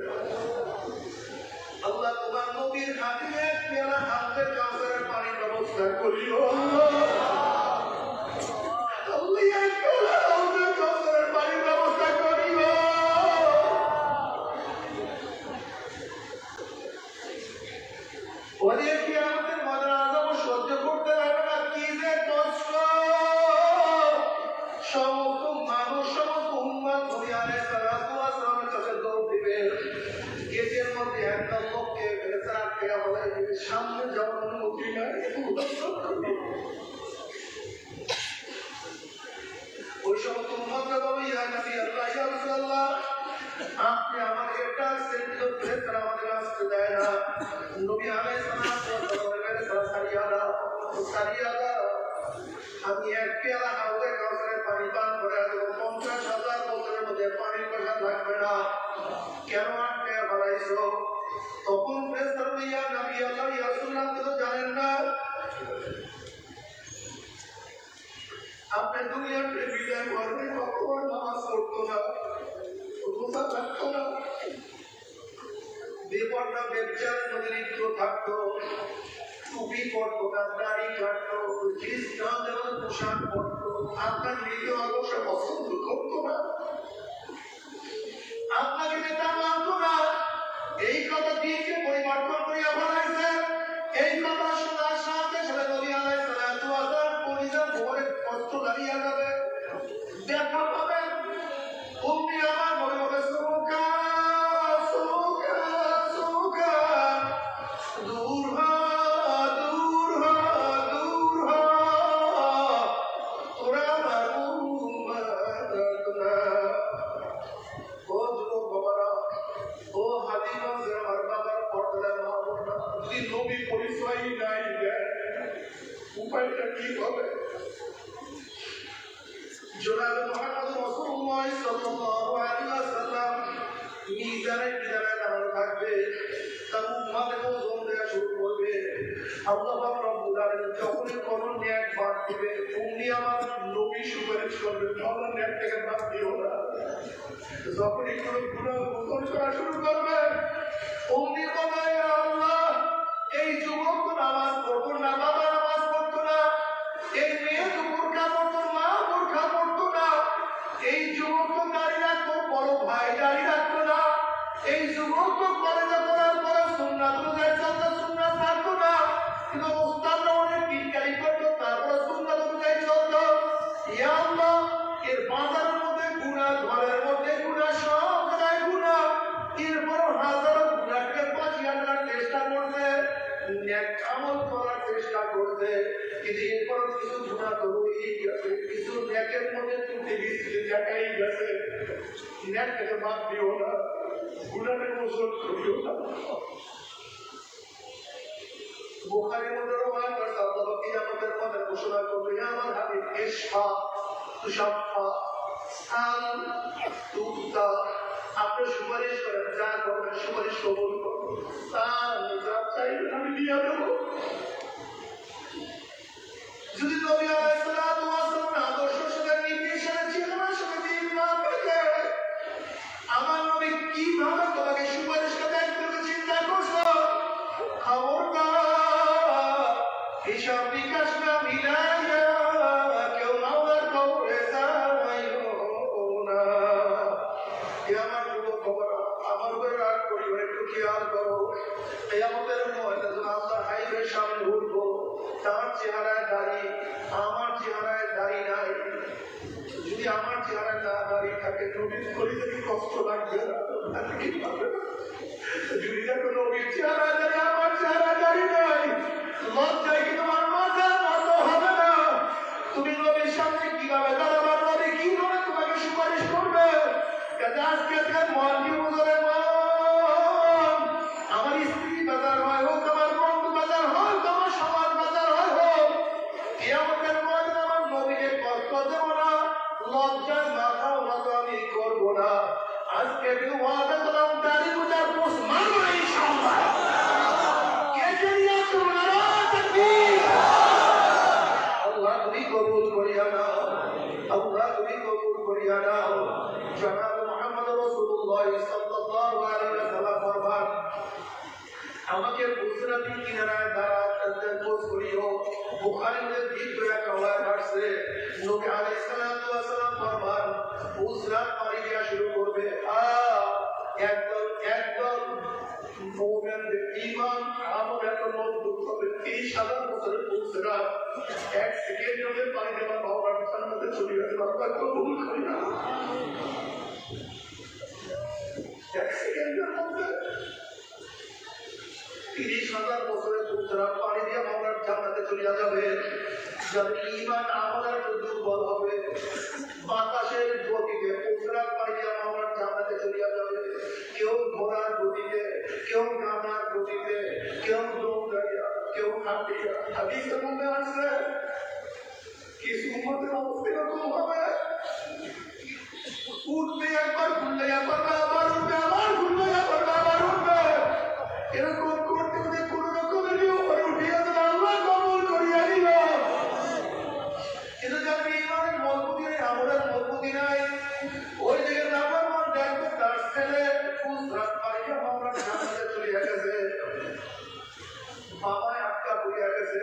আল্লাহ তোমার নবীর হাতে এক পেয়ালা হাউজে কাউসারের পানির ব্যবস্থা করিও। আল্লাহ এক পেয়ালা হাউজে কাউসারের পানির ব্যবস্থা করিও। ওদের কি আমাদের মজার আজম সহ্য করতে পারবে না, কি যে কষ্ট। সমস্ত মানুষ, সমস্ত উম্মত নবী আলাইহিস সালামের কাছে দৌড় দিবে, গেটের মধ্যে একটা লোককে ফেরেশতারা আটকে বলে, সামনে যাওয়ার অনুমতি নাই। ওই সমস্ত উম্মতরা বলে, ইয়া নবী আল্লাহ, ইয়া রাসূলুল্লাহ, আপনি আমাকে একটা সেন্টিও ফেরেশতারা আমাদের আসতে দেয় না। নবী আলাইহিস সালাম ফেরেশতারা সারিয়া দাও, আমি এক পেয়ালা হাউজে কাউসারের পানি পান করে দেবো, 50,000 বছরের মধ্যে পানির কথা লাগবে না, কেন আটকে ফেলাইছো? তখন ফেরেশতারা বলে, ইয়া নবী আল্লাহ, ইয়া রাসূলুল্লাহ, আপনি তো জানেন না, আপনি দুনিয়াতে বিদায় করবে, কখনো নামাজ পড়তো না, রোজা রাখতো না, বেপরদা ব্যভিচারের মধ্যে লিপ্ত থাকতো, টুপি পরতো না, দাড়ি কাটতো, খ্রিস্টান যেমন পোশাক পরতো, আপনার নীতি আদর্শ পছন্দ করতো না, আপনাকে নেতা মানতো না। এই কথা দিয়েছে পরিবর্তন করিয়া ফেলাইছে। এই কথা শোনার সাথে সাথে নবী আলাইহিস সালাতু ওয়াস সালাম পরিজার ভরে কষ্ট দাঁড়িয়ে যাবে, দেখা পাবেন। উম্মি আমার মনে মনে সুকা সুকা সুকা, দূর হ দূর হ দূর হ, তোরা আমার উম্মত না। উপায়টা কি হবে? জনাব মুহাম্মদ রাসূলুল্লাহ সাল্লাল্লাহু আলাইহি ওয়াসাল্লাম মিজানের কিনারে দাঁড়ানো থাকবে, তার উম্মতকে ওজন দেওয়া শুরু করবে। আল্লাহ পাক রব্বুল আলামিন যখনই কোনো নেক বাদ দিবে, অমনি আমার নবী সুপারিশ করবে, কোনো নেকটাকে বাদ দিও না। যখনই কোনো গুনাহ গোপন করা শুরু করবে, অমনি বলবে, ইয়া আল্লাহ, এই যুবক তো নামাজ পড়তো না, বাবা নামাজ পড়তো না, এই মেয়ে তো বোরকা পড়তো, মা বোরকা পড়তো না, এই যুবক তো দাড়ি রাখতো, বড় ভাই দাড়ি রাখতো না, এই যুবক তো কলেজে পড়ার পরে সুন্নাত অনুযায়ী চলতো, সুন্নাত ছাড়তো না, কিন্তু উস্তাদরা অনেক টিটকারি করতো, তারপরে সুন্নাত অনুযায়ী চলতো। ইয়া আল্লাহ, এর বাজারের মধ্যে গুনাহ, ঘরের মধ্যে গুনাহ, সব জায়গায় গুনাহ, এরপরও হাজারো গুনাহকে বাঁচিয়ে আনার চেষ্টা করছে, নেক আমল করার চেষ্টা করছে, কিন্তু এরপর কিছু গুনাহ তো রয়েই গেছে, কিছু নেকের মধ্যে ত্রুটি বিচ্যুতি দেখাই গেছে। নেকটাকে বাদ দিও না, গুনাহের ওজন করিও না। বুখারীর মধ্যে রওয়ায়াত আছে, আল্লাহ কিয়ামতের মাঠে ঘোষণা করবে, ইয়া আমার হাবিব ইশফা তুশাফা সাল তুতা, আপনি সুপারিশ করেন, যা করবেন সুপারিশ কবুল করুন, তার যা চাইবেন আমি দিয়ে দেবো। যদি নবী আলাইহিস সালাতু ওয়াস সালামের আদর্শের সাথে নির্দেশনা চেতনার সাথে মিল না থাকে, আমার নবী কিভাবে তোমাকে সুপারিশ করতে একটু চিন্তা করছো? খবরদার, হিসাব নিকাশ না মিলাইয়া কেউ মাওলার কবরে যাইও না। আমার যুবক খবর, আমার উপরে রাগ করিও, একটু খেয়াল করো। কিয়ামতের ময়দানে আল্লাহ হাইবের সামনে উঠবো, তার চেহারায় দাড়ি, আমার চেহারায় দাড়ি নাই। যদি আমার চেহারায় না দাড়ি থাকে, নবীর করে যদি কষ্ট লাগবে না, কি পাবে? যদি দেখো নবীর চেহারায় দাড়ি, আমার চেহারায় দাড়ি নাই, লজ্জায় কি তোমার মাথা নত হবে না? তুমি নবীর সামনে কিভাবে দাঁড়াবার, নবী কিভাবে তোমাকে সুপারিশ করবে? আজকে মহানবী হুজুরের আমার স্ত্রী বাজার হয় হোক, আমার বন্ধু বাজার হোক, আমার সমাজ বাজার হয় হোক, কিয়ামতের ময়দানে আমার নবীকে কষ্ট দেব না, লজ্জায় মাথা নত আমি করবো না। আজকে তুমি ওয়াদা করলাম, দাড়ি মুজার পোষ মারবো না ইনশাআল্লাহ। কে জেরিয়া তোমরা তাকবীর। আল্লাহ তুমি কবুল করিয়া নাও, আল্লাহ তুমি কবুল করিয়া নাও। জনাব মুহাম্মদ রাসূলুল্লাহ সাল্লাল্লাহু আলাইহি ওয়াসাল্লাম ফরমান, আমাকে গুজরাতি কিনারায় দাঁড়াতে খোঁজ করিও। বুখারীতে দীর্ঘ একটা ওয়ায়াত আসছে, নবী আলাইহিস সালাতু ওয়াস সালাম ফরমান, গুজরাত পাড়ি দেওয়া শুরু করবে, একদল একদল মুমিনদের ঈমান আমল এত মজবুত হবে, 30,000 বছরের গুজরাত এক সেকেন্ডে পাড়ি দেওয়া বাবার জান্নাতে চলে যাবে। আল্লাহ কবুল করি না। এক সেকেন্ডের মধ্যে 30,000 বছরের গুজরাত পাড়ি দিয়ে বাবার জান্নাতে চলে যাবে। যাদের ঈমান আমল একটু দুর্বল হবে, বাতাসের গতিতে গুজরাত পাড়ি দিয়ে বাবার জান্নাতে চলে যাবে। কেউ ঘোড়ার গতিতে, কেউ গানার গতিতে, কেউ দৌড়াইয়া, কেউ হাঁটিয়া। হাদিসের মধ্যে আছে কিছু উম্মতের অবস্থা এরকম হবে, উঠবে একবার, ঘুরলে একবার, আবার উঠবে, আবার ঘুরলে একবার, আবার উঠবে, এরকম করতে করতে কোন রকমের উপরে উঠিয়া দেবে। আল্লাহ কবুল করিয়া দিল। কিন্তু যাদের ঈমানের মজবুতি নেই, আমলের মজবুতি নাই, ওই জায়গায় নামার মন দেখবে তার ছেলে গুজরাত পাড়িয়া বাবার জান্নাতে চলে গেছে, বাবায় আটকা পড়িয়া গেছে।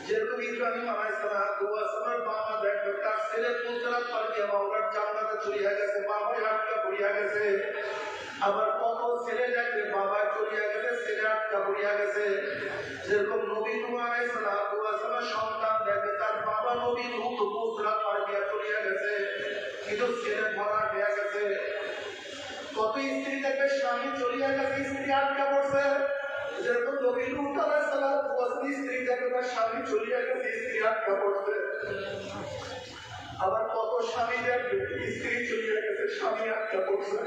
যেরকম ইব্রাহিম আলাইহিস সালামের বাবা দেখবে তার ছেলে গুজরাত পাড়িয়া বাবার জান্নাতে চলে গেছে, বাবায় আটকা পড়িয়া গেছে। আবার কত ছেলে দেখবে বাবা চলিয়া গেছে, ছেলে আটকা পড়িয়া গেছে। যেরকম নবী নূহ আলাইহিস সালামের সন্তান দেখবে তার বাবা নবী নূহ গুজরাত পাড়িয়া চলিয়া গেছে, কিন্তু ছেলে ধরা হয়ে গেছে। কত স্ত্রী দেখবে স্বামী চলিয়া গেছে, স্ত্রী আটকা পড়ছে। যেরকম নবী নূহ আলাইহিস সালামের স্ত্রী দেখবে স্বামী চলিয়া গেছে, স্ত্রী আটকা পড়ছে। আবার কত স্বামী দেখবে স্ত্রী চলিয়া গেছে, স্বামী আটকা পড়ছে।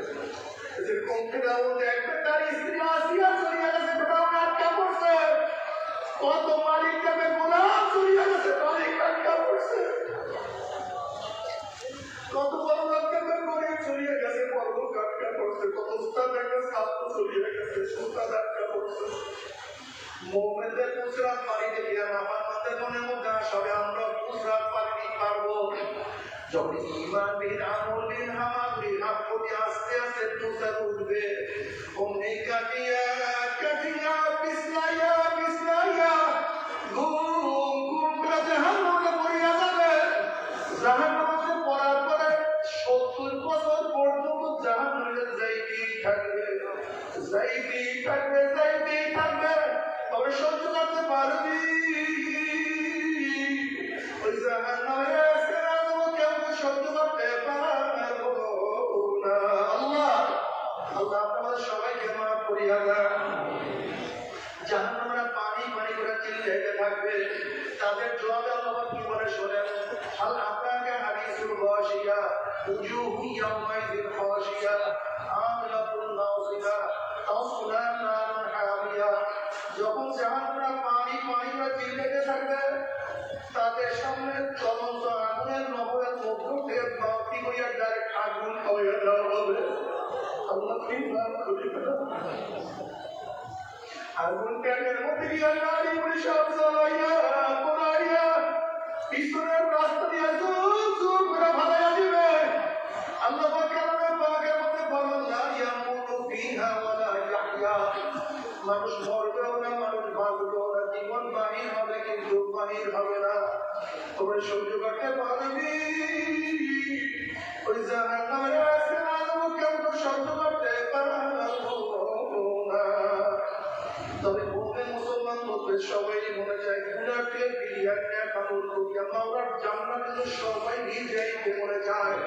যেরকম ফেরাউন দেখবে তার স্ত্রী আসিয়া চলিয়া গেছে, ফেরাউন আটকা পড়ছে। কত মালিক দেখবে গোলাম মুমিনদের পুসরাত পানি দিয়ে নাফরমানদের মনের মধ্যে আসবে আমরা পুসরাত পানি দিতে পারবো। যখন ঈমান বিল আমল বিল হামাদ বিল হক প্রতি আস্তে আস্তে পুসরাত উঠবে, অমনি কাটিয়া কাটিয়া পিছলাইয়া পিছলাইয়া ঘুম ঘুম করে জাহান্নামে পড়িয়া যাবে। জাহান্নামে পড়ার পরে 70 বছর পর্যন্ত জাহান্নামে যাইতেই থাকবে, যাইতেই থাকবে, যাইতেই থাকবে। তবে সহ্য করতে পারবি? ওই জাহান্নামের আগুন কেউ সহ্য করতে পারবো না। আল্লাহ আল্লাহ আপনাদের সবাইকে মাফ করিয়া দেন। জাহান্নামীরা পানি পানি করে চিল্লাইতে থাকবে। তাদের জবাবে আল্লাহ কি বলে শোনেন, হাল আতাকা হাদিসুল গাশিয়া উজুহু ইয়াওমাইযিন খাশিয়া আমিলাতুন নাসিবা তাসলা নারান হামিয়া। যখন জাহান্নামীরা পানি পানি করে চিল্লাইতে থাকবে, তাদের সামনে জ্বলন্ত আগুনের নবরের মধ্য থেকে বাতি হইয়া ডাইরেক্ট আগুন হইয়া দেওয়া হবে। আল্লাহ কি নাম করি আগুন ট্যাঙ্কের মধ্যে গিয়া নারী পুলিশ সব জ্বালাইয়া পোড়াইয়া পিছনের রাস্তা দিয়ে জোর জোর করে ভালাইয়া দিবে। আল্লাহ পাকের মধ্যে বলেন লা ইয়ামুতু ফিহা ওয়ালা ইয়াহইয়া। মানুষ মরবেও না, মানুষ বাঁচবেও না, জীবন বাহির হবে কিন্তু বাহির হবে না। তোমরা সহ্য করতে পারবি? ওই জাহান্নামের আগুন কেউ তো সহ্য করতে পারবো না। তবে মুমিন মুসলমান লোকদের সবাই মনে যায় গুনাহকে বিলিয়ার নেকামল করিয়া মাওলার জান্নাতে সবাই যাইতে মনে যায়।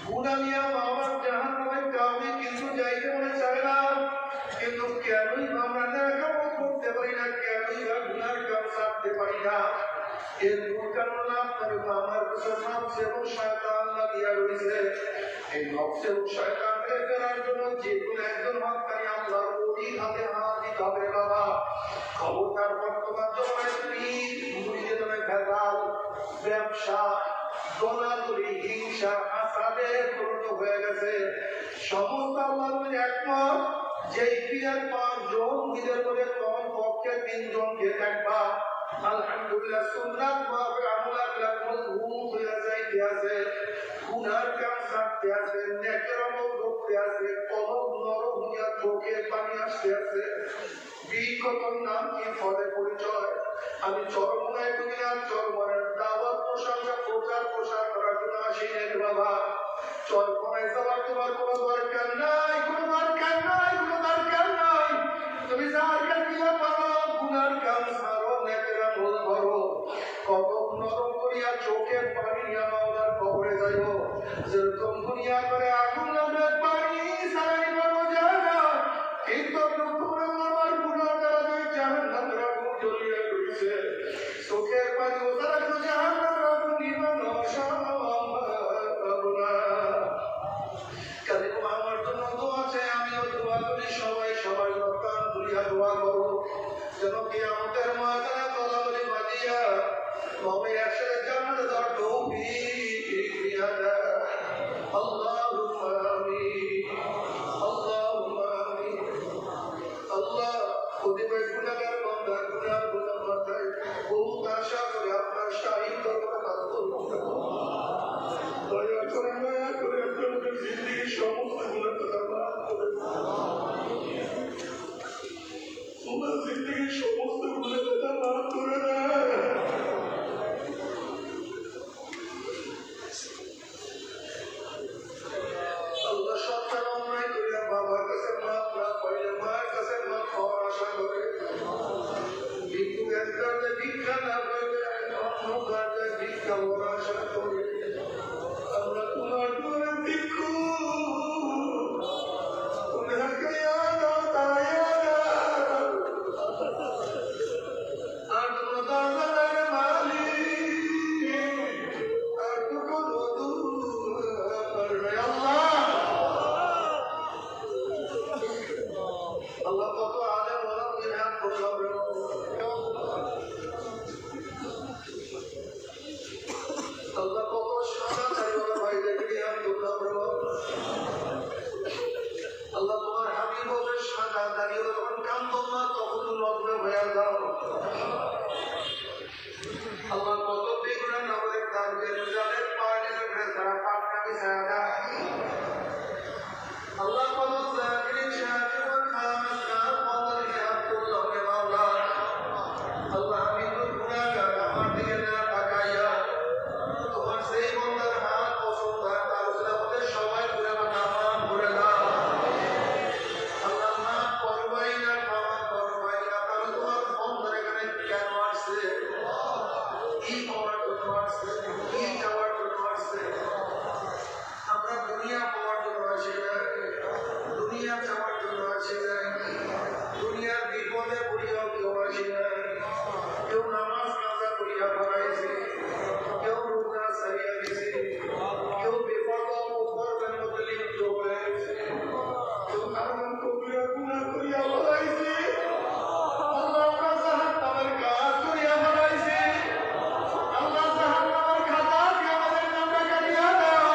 গুনাহ নিয়ে মাওলার জাহান্নামে কাউকে কিন্তু যাইতে মনে চায় না। কিন্তু কেনই আমরা নেকামল করতে পারি না, কেনই বা গুনার কাজ ছাড়তে পারি না? এর মূল কারণ আপনার আমার পিছনে নফস এবং শয়তান লাগিয়া রয়েছে। এই নফস এবং শয়তানকে ফেরার জন্য যে কোনো একজন হক্কানি আল্লাহর ওলি হাতে হাত দিতে হবে। বাবা খবরদার, বর্তমান জমায় মুরিদের ভেজাল, ব্যবসা, দলাদলি, হিংসা, হাসাদে পরিণত হয়ে গেছে। সমস্ত আল্লাহর একমত যে ক্রিয়ার 5 জন নিজের করে কম পক্ষে 3 জনকে দেখবা। আলহামদুলিল্লাহ সুন্নাত ভাবে আমলাগুলো মজবুত হয়ে যাইতে আছে, গুনার কাজ ছাড়তে আছে, নেকের আমল করতে আছে, কলব নরম হইয়া চোখে পানি আসতে আছে। বিগত নাম কি ফলে পরিচয়? আমি চরমনায় দুনিয়ার চরমনের দাওয়াত প্রশংসা প্রচার প্রসার করার জন্য আসি নাই বাবা। চরমনায় যাওয়ার তোমার কোনো দরকার নাই, কোনো দরকার নাই, কোনো দরকার নাই। তুমি যার কাছে পারো গুনার কাজ ছাড়ো, নেকের আমল করো। কত নরম করিয়া চোখে পানি নিয়ে মাওলার কবরে যাইব। যেরকম দুনিয়া করে আগুন লাগলে পানি ছাড়াই পাবো যায় না, কিন্তু আমার গুনার দ্বারা জাহান্নামের আগুন জ্বলিয়া রয়েছে। চোখের পানি ওঠার জন্য জাহান্নামের আগুন নিবানো সম্ভব না। কাজে আমার জন্য দোয়া আছে, আমিও দোয়া করি, সবাই সবাই কান খুলিয়া দোয়া করো যেন কিয়ামতের ময়দানে তলাবলি বাঁধিয়া তবে একসাথে জান্নাতে যাওয়ার তৌফিক দিয়া দেয়। আল্লাহুম্মা আমিন, আল্লাহুম্মা আমিন। আল্লাহ প্রতিবার গুনাহগার বান্দা গুনার মাথায় বহুত আশা করে আপনার শাহী দরবারে কাজ করবো। দয়া করে আপনাদের জিন্দেগির সমস্ত গুনাহ কথা মাফ করে তোমার জিন্দেগির সমস্ত গুনাহ কথা মাফ করে দেয়। আল্লাহ সন্তান অন্যায় করিয়া বাবার কাছে মাফ না পাইলে মায়ের কাছে মাফ পাওয়ার আশা করে, ভিক্ষুক এক কারণে ভিক্ষা না পাইলে অন্য কারণে ভিক্ষা পাওয়ার আশা করে। আল্লাহ তোমার দূরে ভিক্ষু আর কোনো দরকার মালিক আর তো কোনো দূর নাই। আল্লাহ কত আলেম ওলাম জিহাদ করলাম, আল্লাহ কত সাদা চাইওয়ালা ভাই দেখে জিহাদ করলাম। আল্লাহ তোমার হাবিব বলে সাদা দাঁড়িয়ে যখন কান্দন না তখন লগ্ন হয়ে যায়। আল্লাহ কত বিগুণা আমাদের দানকে যাদের পায়ে ধরে তারা পাকনা বিছায়া দেয় আল্লাহ কত জাকিরিন শাকির খামেস কার বদলে আব্দুল্লাহ কে মাওলা আল্লাহ আমি তো গুনাহগার আমার দিকে না তাকাইয়া তোমার সেই বান্দার হাত পছন্দ হয় তার উসলাতে সবাই করে মাফ করে দাও আল্লাহ মাফ করবাই না ক্ষমা করবাই না তাহলে তোমার বান্দার এখানে কেন আসছে কি পাওয়ার জন্য আসছে কি চাওয়ার জন্য আসছে আমরা দুনিয়া পাওয়ার জন্য আসি না দুনিয়া চাওয়ার জন্য আসি না দুনিয়ার বিপদে পড়িয়াও কেউ আসি না কেউ নামাজ কাজা করিয়া পড়াইছে কেউ রোজা সারিয়া দিছে কেউ বিপদ মুখের মধ্যে লিপ্ত হয়েছে কেউ কারণ কবিরা গুনাহ করিয়া পড়াইছে আল্লাহ আমরা জাহান্নামের কাজ করিয়া পড়াইছে আল্লাহ জাহান্নামের খাতা দিয়ে আমাদের নামটা কাটিয়া দাও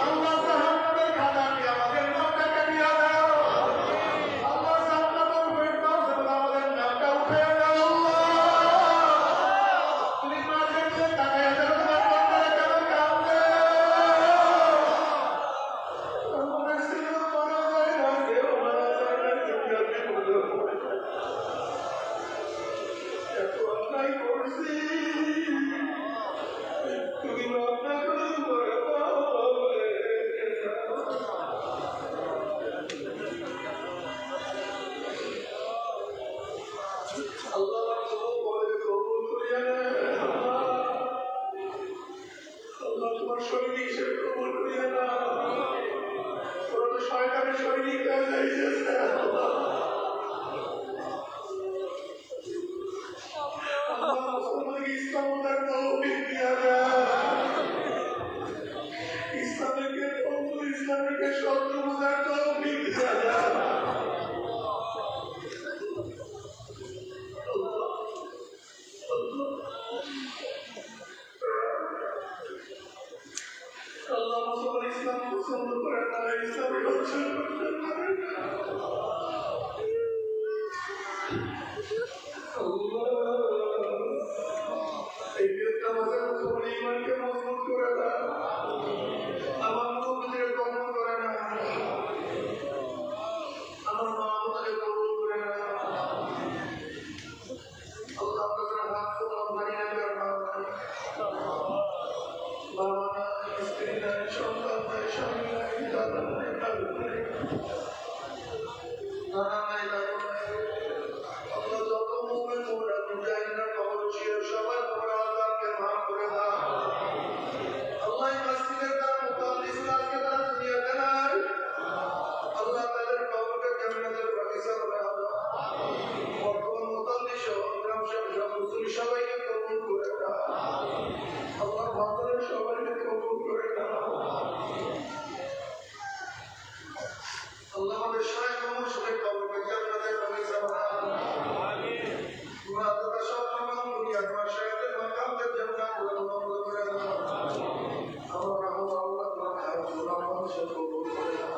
আল্লাহ জাহান্নামের খাতা দিয়ে আমাদের নামটা কাটিয়া দাও আল্লাহ জান্নাতুল ফিরদাউসে আমাদের নামটা উঠিয়ে দাও তুমি মাঝে মাঝে তাকায়া দেখো তোমার বান্দারা কেমন কাঁদছে আমাদের সিনেমা মারা যায় না কেউ মারা যায় না দুনিয়াতে কোনো এত অন্যায় করছি তুমি মাফ না করে করে দাও আল্লাহ তোমাকে কবুল করিয়া নেয় আল্লাহ তোমার শরীর হিসেবে কবুল করিয়া নাও তোরা তো শয়তানের শরীর হয়ে যাইতেছে আল্লাহ মুসলমানকে ইসলাম ওদের তৌফিক দিয়া দেয় ইসলামকে সত্য বোঝার তৌফিক দিয়া দেয় আল্লাহ মুসলমান ইসলাম পছন্দ করে না ইসলামের অর্জন করতে পারে না এই বিরুদ্ধে আমাদের মুসলমান ইমানকে মজবুত করে দাও আমার মুখকে কবুল করে না আমার মা বাবাকে কবুল করে না আল্লাহ আপনাদের হাত তোমার মানি না বাবা নাই স্ত্রী নাই সন্তান নাই স্বামী নাই দাদা নাই দাদু নাই নানা নাই দাদু নাই আল্লাহ যত মুভমেন্ট তোমরা বুঝাই না খবর ছিল সবাই তোমরা আল্লাহকে মাফ করে দাও আল্লাহ মসজিদের দ্বারা মুতাল্লিস আজকে তারা দুনিয়াতে নাই আল্লাহ তাদের কবরকে জান্নাতের বাগিচা বানাও বর্তমান মুতাল্লিস ইমাম সাহেব হুজুর সবাইকে কবুল করে দাও আল্লাহ বান্দাদের সবাইকে কবুল করে দাও আল্লাহ আমাদের শায়েখ মোহাম্মদ শরীফ কবরকে জান্নাতের বাগিচা বানাও আমিন মুরাদটা সব মাকাম দুনিয়া তোমার শায়েখের মাকামকে জান্নাত করে দাও আমার রহমত আল্লাহ তোমার খায়রুল্লাহ মানুষের কবুল করে দাও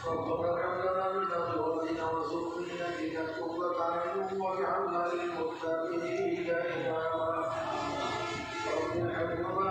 ربنا هب لنا من ازواجنا وذرياتنا قرة اعين واجعلنا للمتقين اماما رب ارحمهما